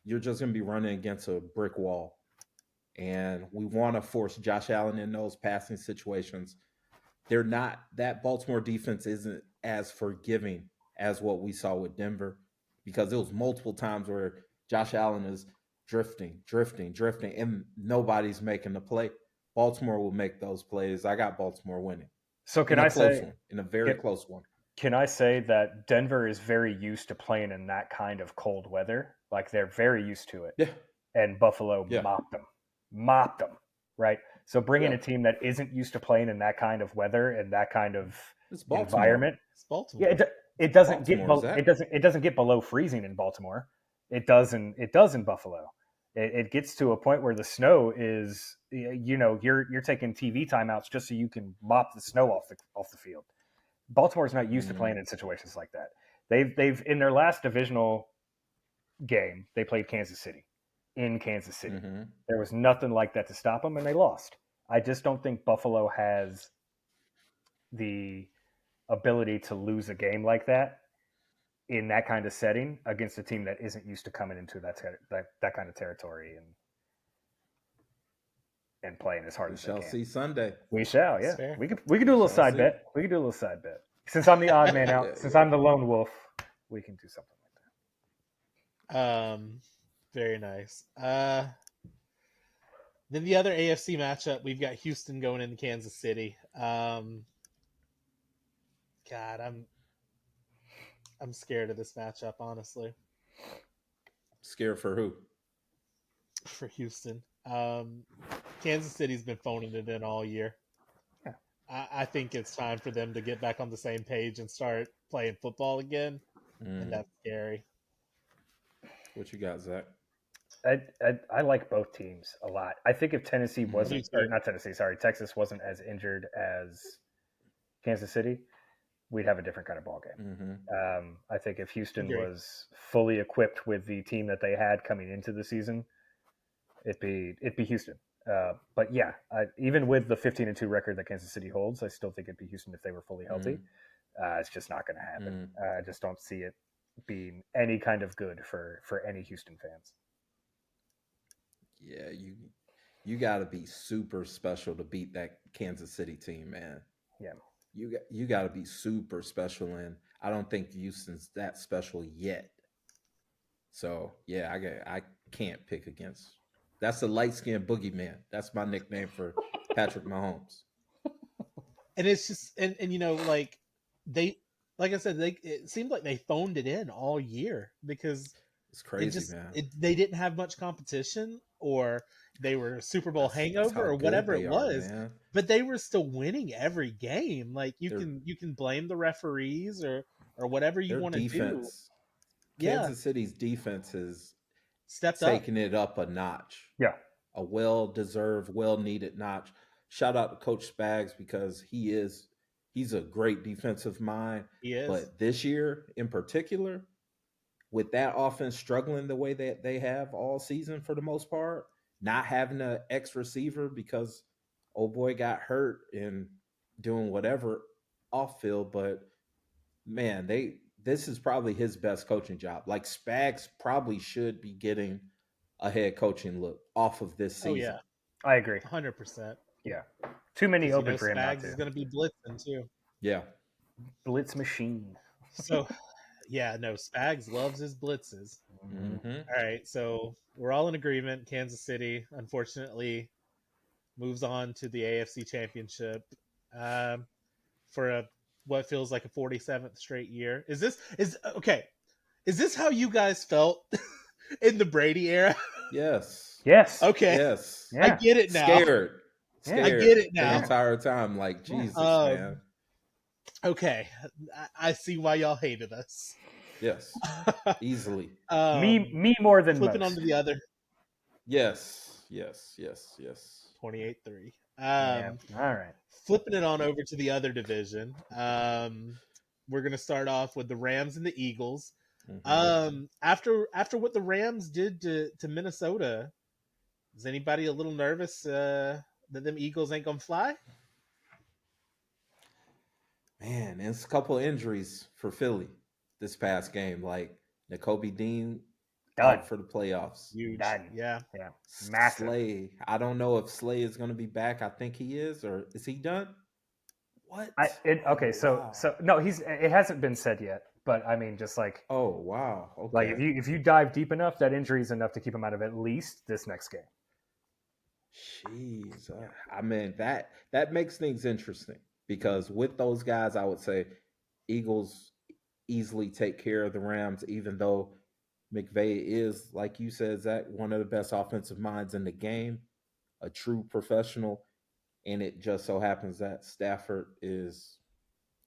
You're just going to be running against a brick wall. And we want to force Josh Allen in those passing situations. They're not, that Baltimore defense isn't as forgiving as what we saw with Denver, because it was multiple times where Josh Allen is drifting, and nobody's making the play. Baltimore will make those plays. I got Baltimore winning. So can I say in a very close one? Can I say that Denver is very used to playing in that kind of cold weather? Like they're very used to it. Yeah. And Buffalo mopped them, right? So bringing a team that isn't used to playing in that kind of weather and that kind of environment, it's Baltimore. Yeah, it doesn't get below freezing in Baltimore. It does in Buffalo. It gets to a point where the snow is, you're taking TV timeouts just so you can mop the snow off the field. Baltimore's not used to playing in situations like that. They've in their last divisional game, they played Kansas City. In Kansas City. There was nothing like that to stop them, and they lost. I just don't think Buffalo has the ability to lose a game like that in that kind of setting against a team that isn't used to coming into that kind of territory and playing as hard as they can. We shall see Sunday. We shall, yeah. We could do a little side bet. We could do a little side bet. Since I'm the odd man out, since I'm the lone wolf, we can do something like that. Very nice. Then the other AFC matchup, we've got Houston going into Kansas City. God, I'm scared of this matchup, honestly. Scared for who? For Houston. Kansas City's been phoning it in all year. Yeah. I think it's time for them to get back on the same page and start playing football again, and that's scary. What you got, Zach? I like both teams a lot. I think if Texas wasn't as injured as Kansas City, we'd have a different kind of ball game. I think if Houston was fully equipped with the team that they had coming into the season, it'd be Houston. But yeah, even with the 15-2 record that Kansas City holds, I still think it'd be Houston if they were fully healthy. It's just not going to happen. I just don't see it being any kind of good for any Houston fans. Yeah, you got to be super special to beat that Kansas City team, man. Yeah, you got to be super special, and I don't think Houston's that special yet. So yeah, I can't pick against. That's the light-skinned boogeyman. That's my nickname for Patrick Mahomes. And it's just and like I said, it seemed like they phoned it in all year because it's crazy, man. They didn't have much competition, or they were Super Bowl hangover, or whatever it was. But they were still winning every game. Like you can blame the referees or whatever you want to do. Kansas City's defense has stepped taken it up a notch. Yeah, a well-deserved, well-needed notch. Shout out to Coach Spags because he's a great defensive mind. He is. But this year in particular, with that offense struggling the way that they have all season for the most part, not having an X receiver because old boy got hurt and doing whatever off field, but man, this is probably his best coaching job. Like Spags probably should be getting a head coaching look off of this season. Oh yeah, I agree, 100%. Yeah, too many open for him. Spags is going to be blitzing too. Yeah, blitz machine. So, yeah, no, Spags loves his blitzes. All right, so we're all in agreement. Kansas City, unfortunately, moves on to the AFC Championship. for what feels like a 47th straight year. Is this how you guys felt in the Brady era? Yes. Yes. Okay. Yes. I Yeah. get it now. Scared. Yeah. I get it The now. entire time. Like, Yeah. Jesus, man. Okay. I see why y'all hated us. Yes. Easily. Me more than flipping most. onto the other Yes. Yes. Yes. Yes. 28-3. Yeah. All right. Flipping it on over to the other division. We're gonna start off with the Rams and the Eagles. Mhm. After what the Rams did to Minnesota, is anybody a little nervous that them Eagles ain't gonna fly? Man, and it's a couple injuries for Philly this past game. Like N'Kobe Dean Done. out for the playoffs. Huge. Done. Yeah. Yeah. Massive. Slay. I don't know if Slay is going to be back. I think he is, or is he done? What? Okay. Wow. So no, it hasn't been said yet. But I mean, just like Oh wow. Okay. like if you dive deep enough, that injury is enough to keep him out of at least this next game. Jeez. I mean that makes things interesting because with those guys, I would say Eagles easily take care of the Rams, even though McVay is, like you said, Zach, one of the best offensive minds in the game, a true professional. And it just so happens that Stafford is,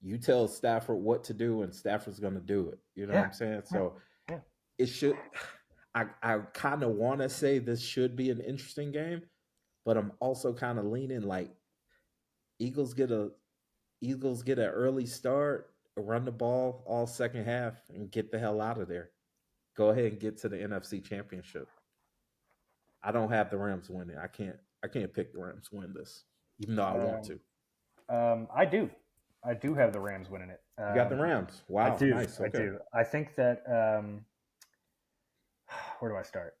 you tell Stafford what to do and Stafford's going to do it. You know what I'm saying? So Yeah. it should, I kind of want to say this should be an interesting game, but I'm also kind of leaning like Eagles get an early start, run the ball all second half and get the hell out of there. Go ahead and get to the NFC Championship. I don't have the Rams winning. I can't pick the Rams win this, even though I want to. I do. I do have the Rams winning it. You got the Rams. Wow, I do. nice. Okay. I do. I think that. Where do I start?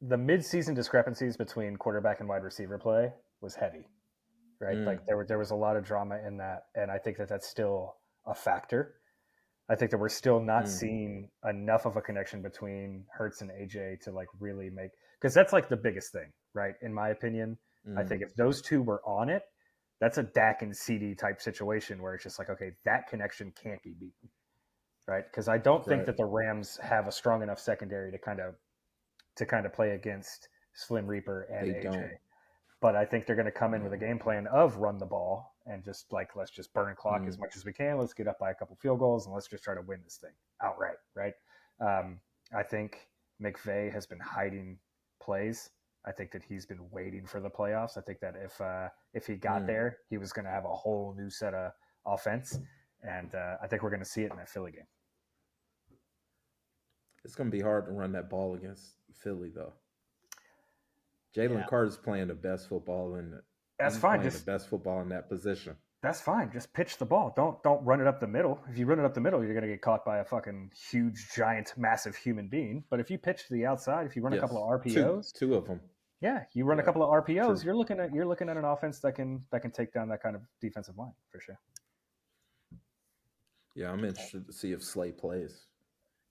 The mid-season discrepancies between quarterback and wide receiver play was heavy, right? Like there was a lot of drama in that, and I think that that's still a factor. I think that we're still not seeing enough of a connection between Hurts and AJ to like really make, because that's like the biggest thing, right? In my opinion, I think if those two were on it, that's a Dak and CD type situation where it's just like, okay, that connection can't be beaten, right? Because I don't think that the Rams have a strong enough secondary to kind of play against Slim Reaper and They AJ. don't. But I think they're going to come in with a game plan of run the ball and just like, let's just burn clock as much as we can. Let's get up by a couple field goals and let's just try to win this thing outright, right? I think McVay has been hiding plays. I think that he's been waiting for the playoffs. I think that if he got there, he was going to have a whole new set of offense. And I think we're going to see it in that Philly game. It's going to be hard to run that ball against Philly, though. Jalen Carter's playing the best football in that's fine. Playing the best football in that position. That's fine. Just pitch the ball. Don't run it up the middle. If you run it up the middle, you're going to get caught by a fucking huge, giant, massive human being. But if you pitch to the outside, if you run a couple of RPOs, two of them. Yeah, you run a couple of RPOs, you're looking at an offense that can take down that kind of defensive line for sure. Yeah, I'm interested to see if Slay plays.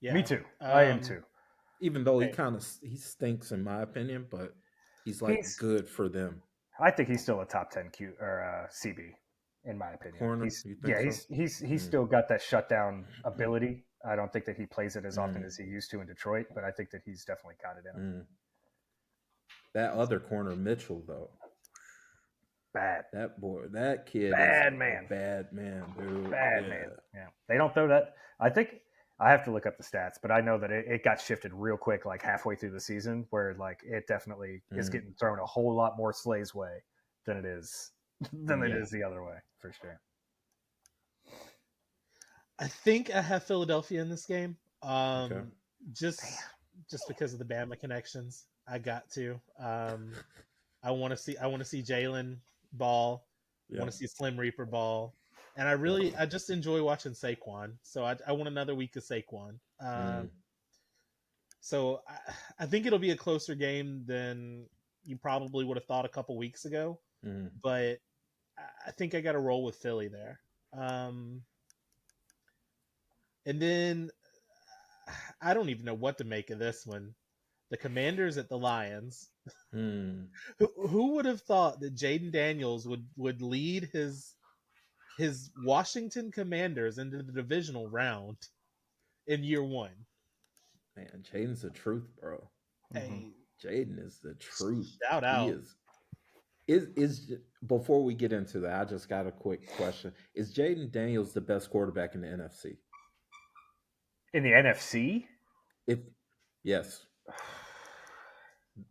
Yeah. Me too. I am too. Even though he stinks in my opinion, but he's good for them. I think he's still a top 10 Q or CB in my opinion. Corner, he's still got that shutdown ability. I don't think that he plays it as often as he used to in Detroit, but I think that he's definitely got it in him. That other corner, Mitchell, though. Bad. That kid bad is man. A bad man, dude. Bad man. Yeah. They don't throw that. I think I have to look up the stats, but I know that it got shifted real quick, like halfway through the season, where like it definitely is getting thrown a whole lot more Slay's way than it is the other way, for sure. I think I have Philadelphia in this game. Okay. Just because of the Bama connections. I got to. I want to see Jaylen ball. I want to see Slim Reaper ball. And I just enjoy watching Saquon. So I want another week of Saquon. So I think it'll be a closer game than you probably would have thought a couple weeks ago. But I think I got to roll with Philly there. And then I don't even know what to make of this one. The Commanders at the Lions. Who would have thought that Jayden Daniels would lead his his Washington Commanders into the divisional round in year 1. Man, Jayden's the truth, bro. Hey, Jayden is the truth. shout He out. is. Before we get into that, I just got a quick question. Is Jayden Daniels the best quarterback in the NFC? In the NFC? Yes.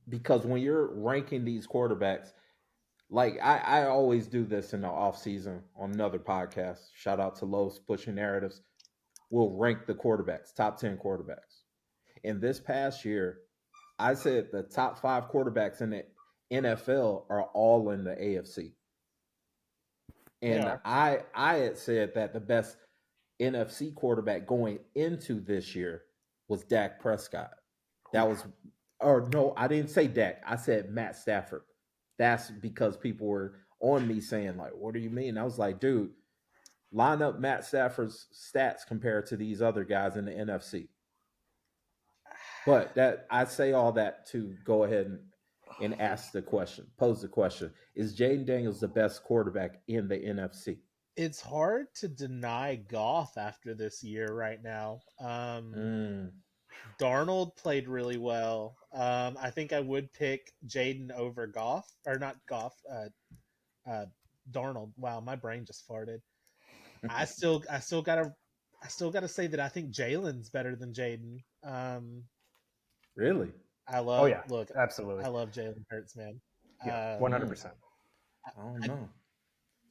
Because when you're ranking these quarterbacks, like I always do this in the offseason on another podcast. Shout out to Los Pushing Narratives. We'll rank the quarterbacks, top 10 quarterbacks. And this past year, I said the top 5 quarterbacks in the NFL are all in the AFC. And I had said that the best NFC quarterback going into this year was Dak Prescott. That was, or no, I didn't say Dak. I said Matt Stafford. That's because people were on me saying, like, what do you mean? I was like, dude, line up Matt Stafford's stats compared to these other guys in the NFC. But that I say all that to go ahead and ask the question, pose the question. Is Jayden Daniels the best quarterback in the NFC? It's hard to deny Goff after this year right now. Darnold played really well. I think I would pick Jayden over Goff, or not Goff, Darnold. Wow, my brain just farted. I still gotta say that I think Jalen's better than Jayden. Really? I love. Look, absolutely. I love Jalen Hurts, man. Yeah, 100%. I don't know.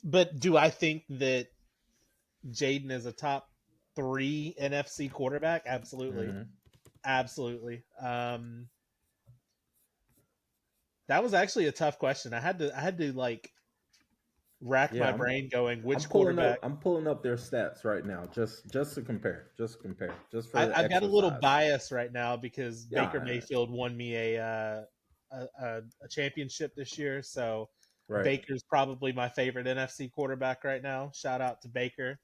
But do I think that Jayden is a top 3 NFC quarterback? Absolutely. Absolutely. That was actually a tough question. I had to like rack my brain going which quarterback. I'm pulling up their stats right now just to compare. Just for I've got a little bias right now because Baker Mayfield won me a championship this year, so Baker's probably my favorite NFC quarterback right now. Shout out to Baker.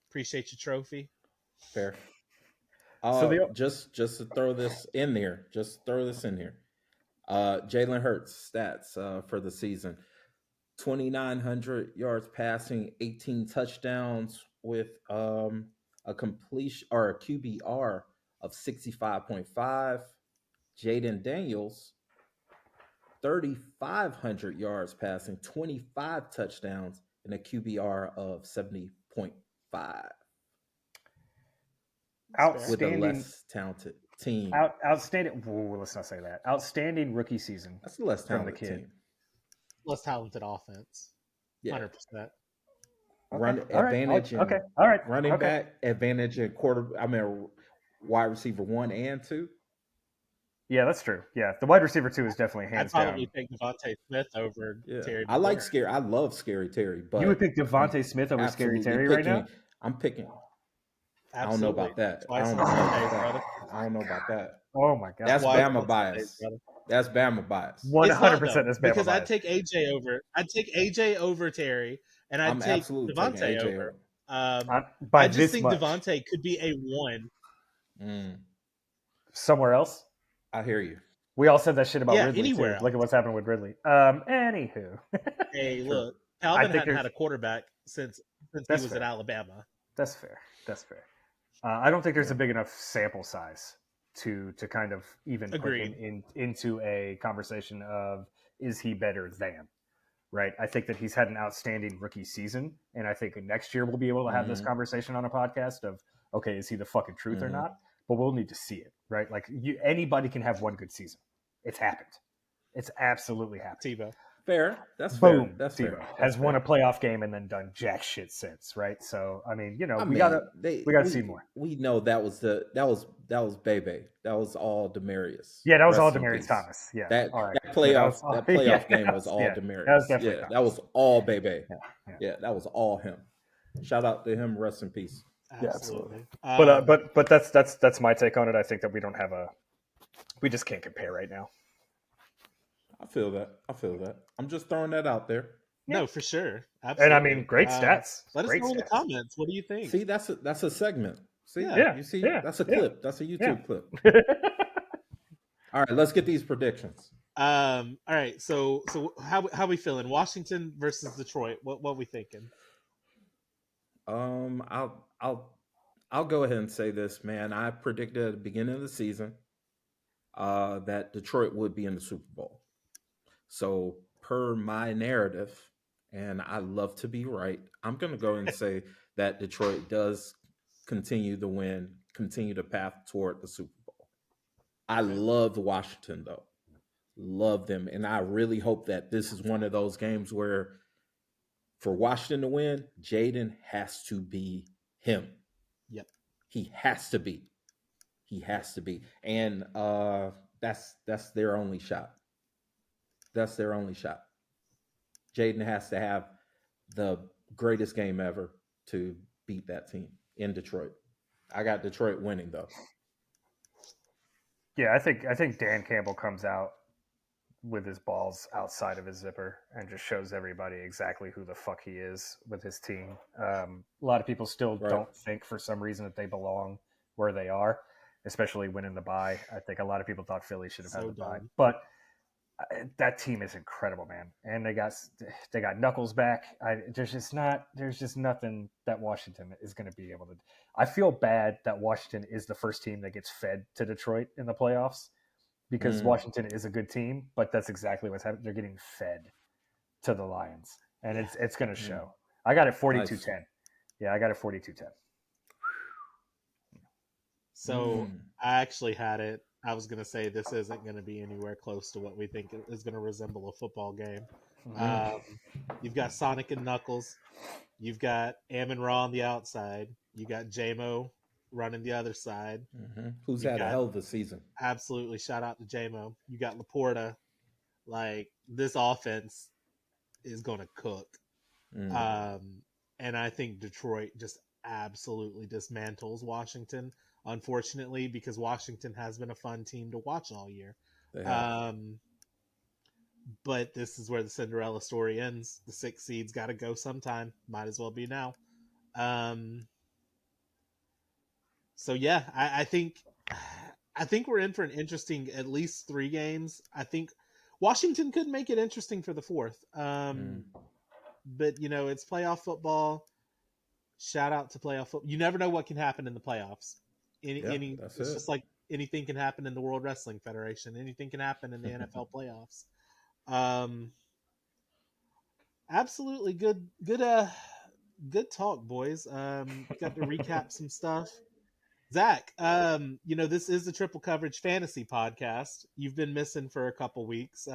Appreciate your trophy. Fair. So just to throw this in there, Jalen Hurts stats for the season: 2,900 yards passing, 18 touchdowns with a completion or a QBR of 65.5. Jayden Daniels, 3,500 yards passing, 25 touchdowns, and a QBR of 70.5. With a less talented team. Outstanding. Let's not say that. Outstanding rookie season. That's a less talented team. Less talented offense. 100%. Run advantage. All right. Running back advantage and wide receiver 1 and 2. Yeah, that's true. Yeah, the wide receiver 2 is definitely hands down. I'd probably pick Devontae Smith over Terry. I love Scary Terry, but you would pick Devontae Smith over Scary Terry right now? I'm picking. Absolutely. I don't know about that. I don't know about that. Oh my god, that's Bama bias. That's Bama bias. 100% is Bama because bias. I'd take AJ over Terry, and I'd take Devontae over. I just think Devontae could be a 1 somewhere else. I hear you. We all said that shit about Ridley anywhere too. Look at what's happened with Ridley. Anywho. Hey, look, Calvin hadn't had a quarterback since he was at Alabama. That's fair. I don't think there's a big enough sample size to kind of even put him into a conversation of is he better than, right? I think that he's had an outstanding rookie season, and I think next year we'll be able to have this conversation on a podcast of, okay, is he the fucking truth or not? But we'll need to see it, right? Like anybody can have one good season. It's happened. It's absolutely happened. Tebow. Fair. That's boom. Fair. That's Tebow fair. has won a playoff game and then done jack shit since, right? So I mean, we gotta see more. We know that was Bebe. That was all Demarius. Yeah, that was all Demarius Thomas. Yeah, that playoff game was all Demarius. That was definitely that was all Bebe. Yeah, that was all him. Shout out to him. Rest in peace. Absolutely. But that's my take on it. I think that we just can't compare right now. I feel that. I'm just throwing that out there. No, for sure. Absolutely. And I mean, great stats. Let us know in the comments. What do you think? See, that's a segment. See, you see, that's a clip. That's a YouTube clip. All right, let's get these predictions. All right. So how we feeling? Washington versus Detroit. What we thinking? I'll go ahead and say this, man. I predicted at the beginning of the season that Detroit would be in the Super Bowl. So, per my narrative, and I love to be right, I'm going to go and say that Detroit does continue to win, continue the path toward the Super Bowl. I Okay. love Washington, though. Love them. And I really hope that this is one of those games where for Washington to win, Jayden has to be him. Yep. He has to be. He has to be. And that's their only shot. That's their only shot. Jayden has to have the greatest game ever to beat that team in Detroit. I got Detroit winning though. Yeah, I think Dan Campbell comes out with his balls outside of his zipper and just shows everybody exactly who the fuck he is with his team. A lot of people still Right. don't think for some reason that they belong where they are, especially winning the bye. I think a lot of people thought Philly should have had So the bye, dumb. but that team is incredible, man. And they got Knuckles back. There's just nothing that Washington is going to be able to. I feel bad that Washington is the first team that gets fed to Detroit in the playoffs because Washington is a good team, but that's exactly what's happening. They're getting fed to the Lions, and it's going to show. I got it 42-10. Nice. Yeah, I got it 42-10. So I actually had it. I was going to say this isn't going to be anywhere close to what we think is going to resemble a football game. You've got Sonic and Knuckles. You've got Amon Ra on the outside. You got JMO running the other side. Who's You've had a got- hell of a season? Absolutely. Shout out to JMO. You got Laporta. Like, this offense is going to cook. And I think Detroit just absolutely dismantles Washington, unfortunately, because Washington has been a fun team to watch all year. They have. But this is where the Cinderella story ends. The 6 seed's got to go sometime. Might as well be now. So yeah, I think we're in for an interesting at least 3 games. I think Washington could make it interesting for the 4th. But it's playoff football. Shout out to playoff football. You never know what can happen in the playoffs. It's just like anything can happen in the World Wrestling Federation. Anything can happen in the NFL playoffs. Absolutely good talk, boys. Got to recap some stuff. Zach, this is the Triple Coverage Fantasy Podcast. You've been missing for a couple weeks.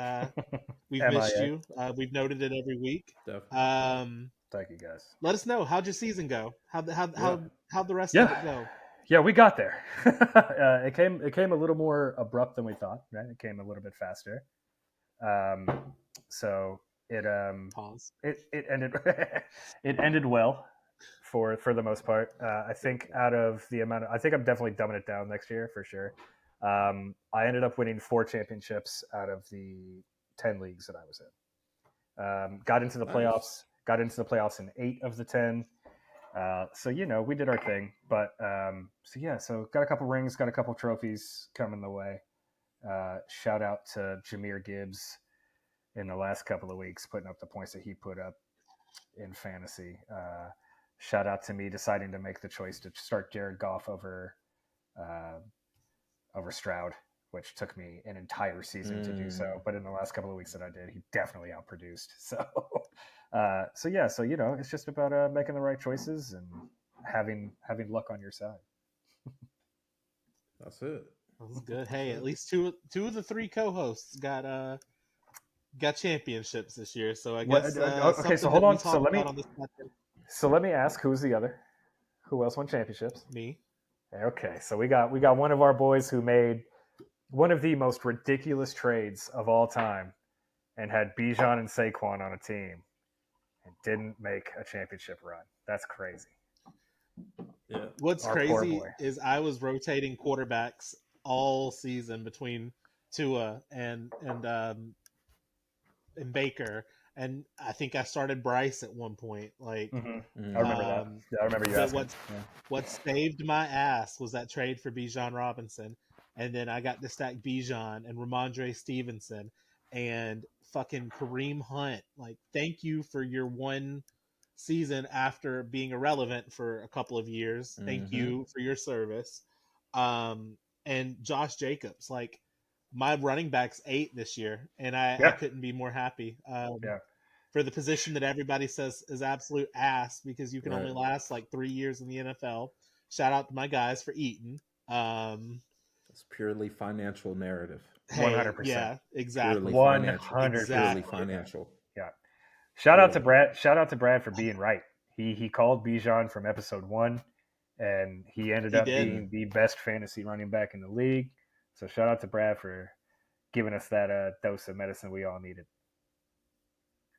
We've missed you. We've noted it every week. Definitely. Thank you, guys. Let us know, how'd your season go? How'd the rest of it go? Yeah, we got there. It came a little more abrupt than we thought. Right, it came a little bit faster. So it Pause. It ended it ended well for the most part. I think out of the amount of, I think I'm definitely dumbing it down next year for sure. I ended up winning 4 championships out of the 10 leagues that I was in. Got into the playoffs. Got into the playoffs in 8 of the 10. So we did our thing. But so got a couple rings, got a couple trophies coming the way. Shout out to Jahmyr Gibbs in the last couple of weeks, putting up the points that he put up in fantasy. Shout out to me deciding to make the choice to start Jared Goff over Stroud, which took me an entire season to do so. But in the last couple of weeks that I did, he definitely outproduced. So, it's just about making the right choices and having luck on your side. That's it. That was good. Hey, at least two of the 3 co-hosts got championships this year. So I guess. Okay, so hold on. So let me ask, who's the other? Who else won championships? Me. Okay, so we got one of our boys who made one of the most ridiculous trades of all time, and had Bijan and Saquon on a team, and didn't make a championship run. That's crazy. Yeah. What's crazy is I was rotating quarterbacks all season between Tua and Baker, and I think I started Bryce at one point. Like, I remember that. Yeah, I remember you asking. What saved my ass was that trade for Bijan Robinson, and then I got to stack Bijan and Ramondre Stevenson and fucking Kareem Hunt. Like, thank you for your one season after being irrelevant for a couple of years. Thank you for your service. And Josh Jacobs, like my running back's 8 this year, and I couldn't be more happy. For the position that everybody says is absolute ass because you can only last like 3 years in the NFL. Shout out to my guys for eating. It's purely financial narrative. 100%. Yeah, exactly. 100%. Purely financial. Yeah. Shout out to Brad. Shout out to Brad for being right. He called Bijan from episode 1, and he ended up being the best fantasy running back in the league. So shout out to Brad for giving us that dose of medicine we all needed.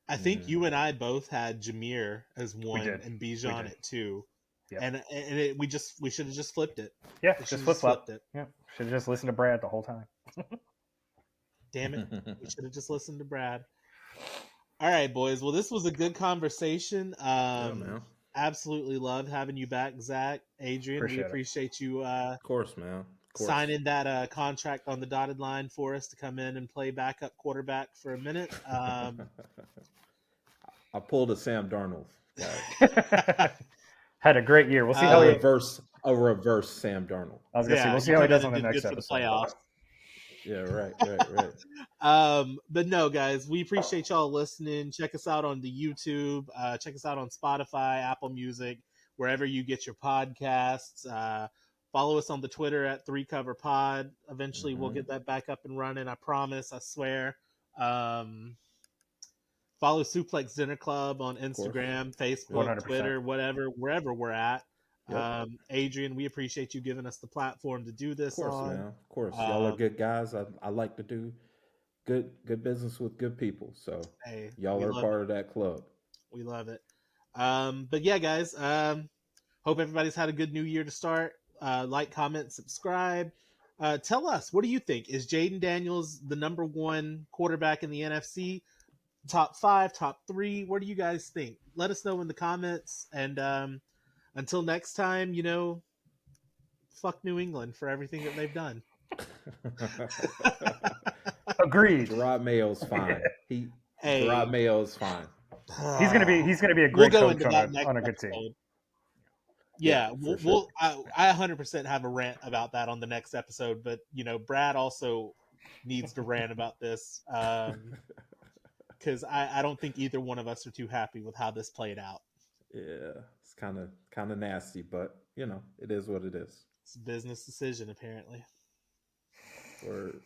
I think you and I both had Jameer as 1 and Bijan at 2. Yep. And we should have just flipped it. Yeah, just flip-flopped it. Yeah, should have just listened to Brad the whole time. Damn it. We should have just listened to Brad. All right, boys. Well, this was a good conversation. Absolutely loved having you back, Zach, Adrian. We appreciate you. Of course, man. Signing that contract on the dotted line for us to come in and play backup quarterback for a minute. I pulled a Sam Darnold. Had a great year. We'll see how a reverse Sam Darnold. I was gonna say we'll see how he does on the next episode. Playoffs. Yeah, right. But no, guys, we appreciate y'all listening. Check us out on the YouTube. Check us out on Spotify, Apple Music, wherever you get your podcasts. Follow us on the Twitter at 3CoverPod. Eventually, we'll get that back up and running. I promise. I swear. Follow Suplex Dinner Club on Instagram, Facebook, 100%. Twitter, whatever, wherever we're at. Yep. Adrian, we appreciate you giving us the platform to do this. Of course, man. Of course. Y'all are good guys. I like to do good business with good people. So y'all are part of that club. We love it. But yeah, guys, hope everybody's had a good new year to start. Like, comment, subscribe. Tell us, what do you think? Is Jayden Daniels the number 1 quarterback in the NFC? Top 5, top 3? What do you guys think? Let us know in the comments. And until next time, fuck New England for everything that they've done. Agreed. Gerard Mayo's fine. Gerard Mayo's fine. He's gonna be a great coach on a good team. Yeah, I 100% have a rant about that on the next episode. But Brad also needs to rant about this because I don't think either one of us are too happy with how this played out. Yeah, it's kind of nasty, but it is what it is. It's a business decision, apparently. Word.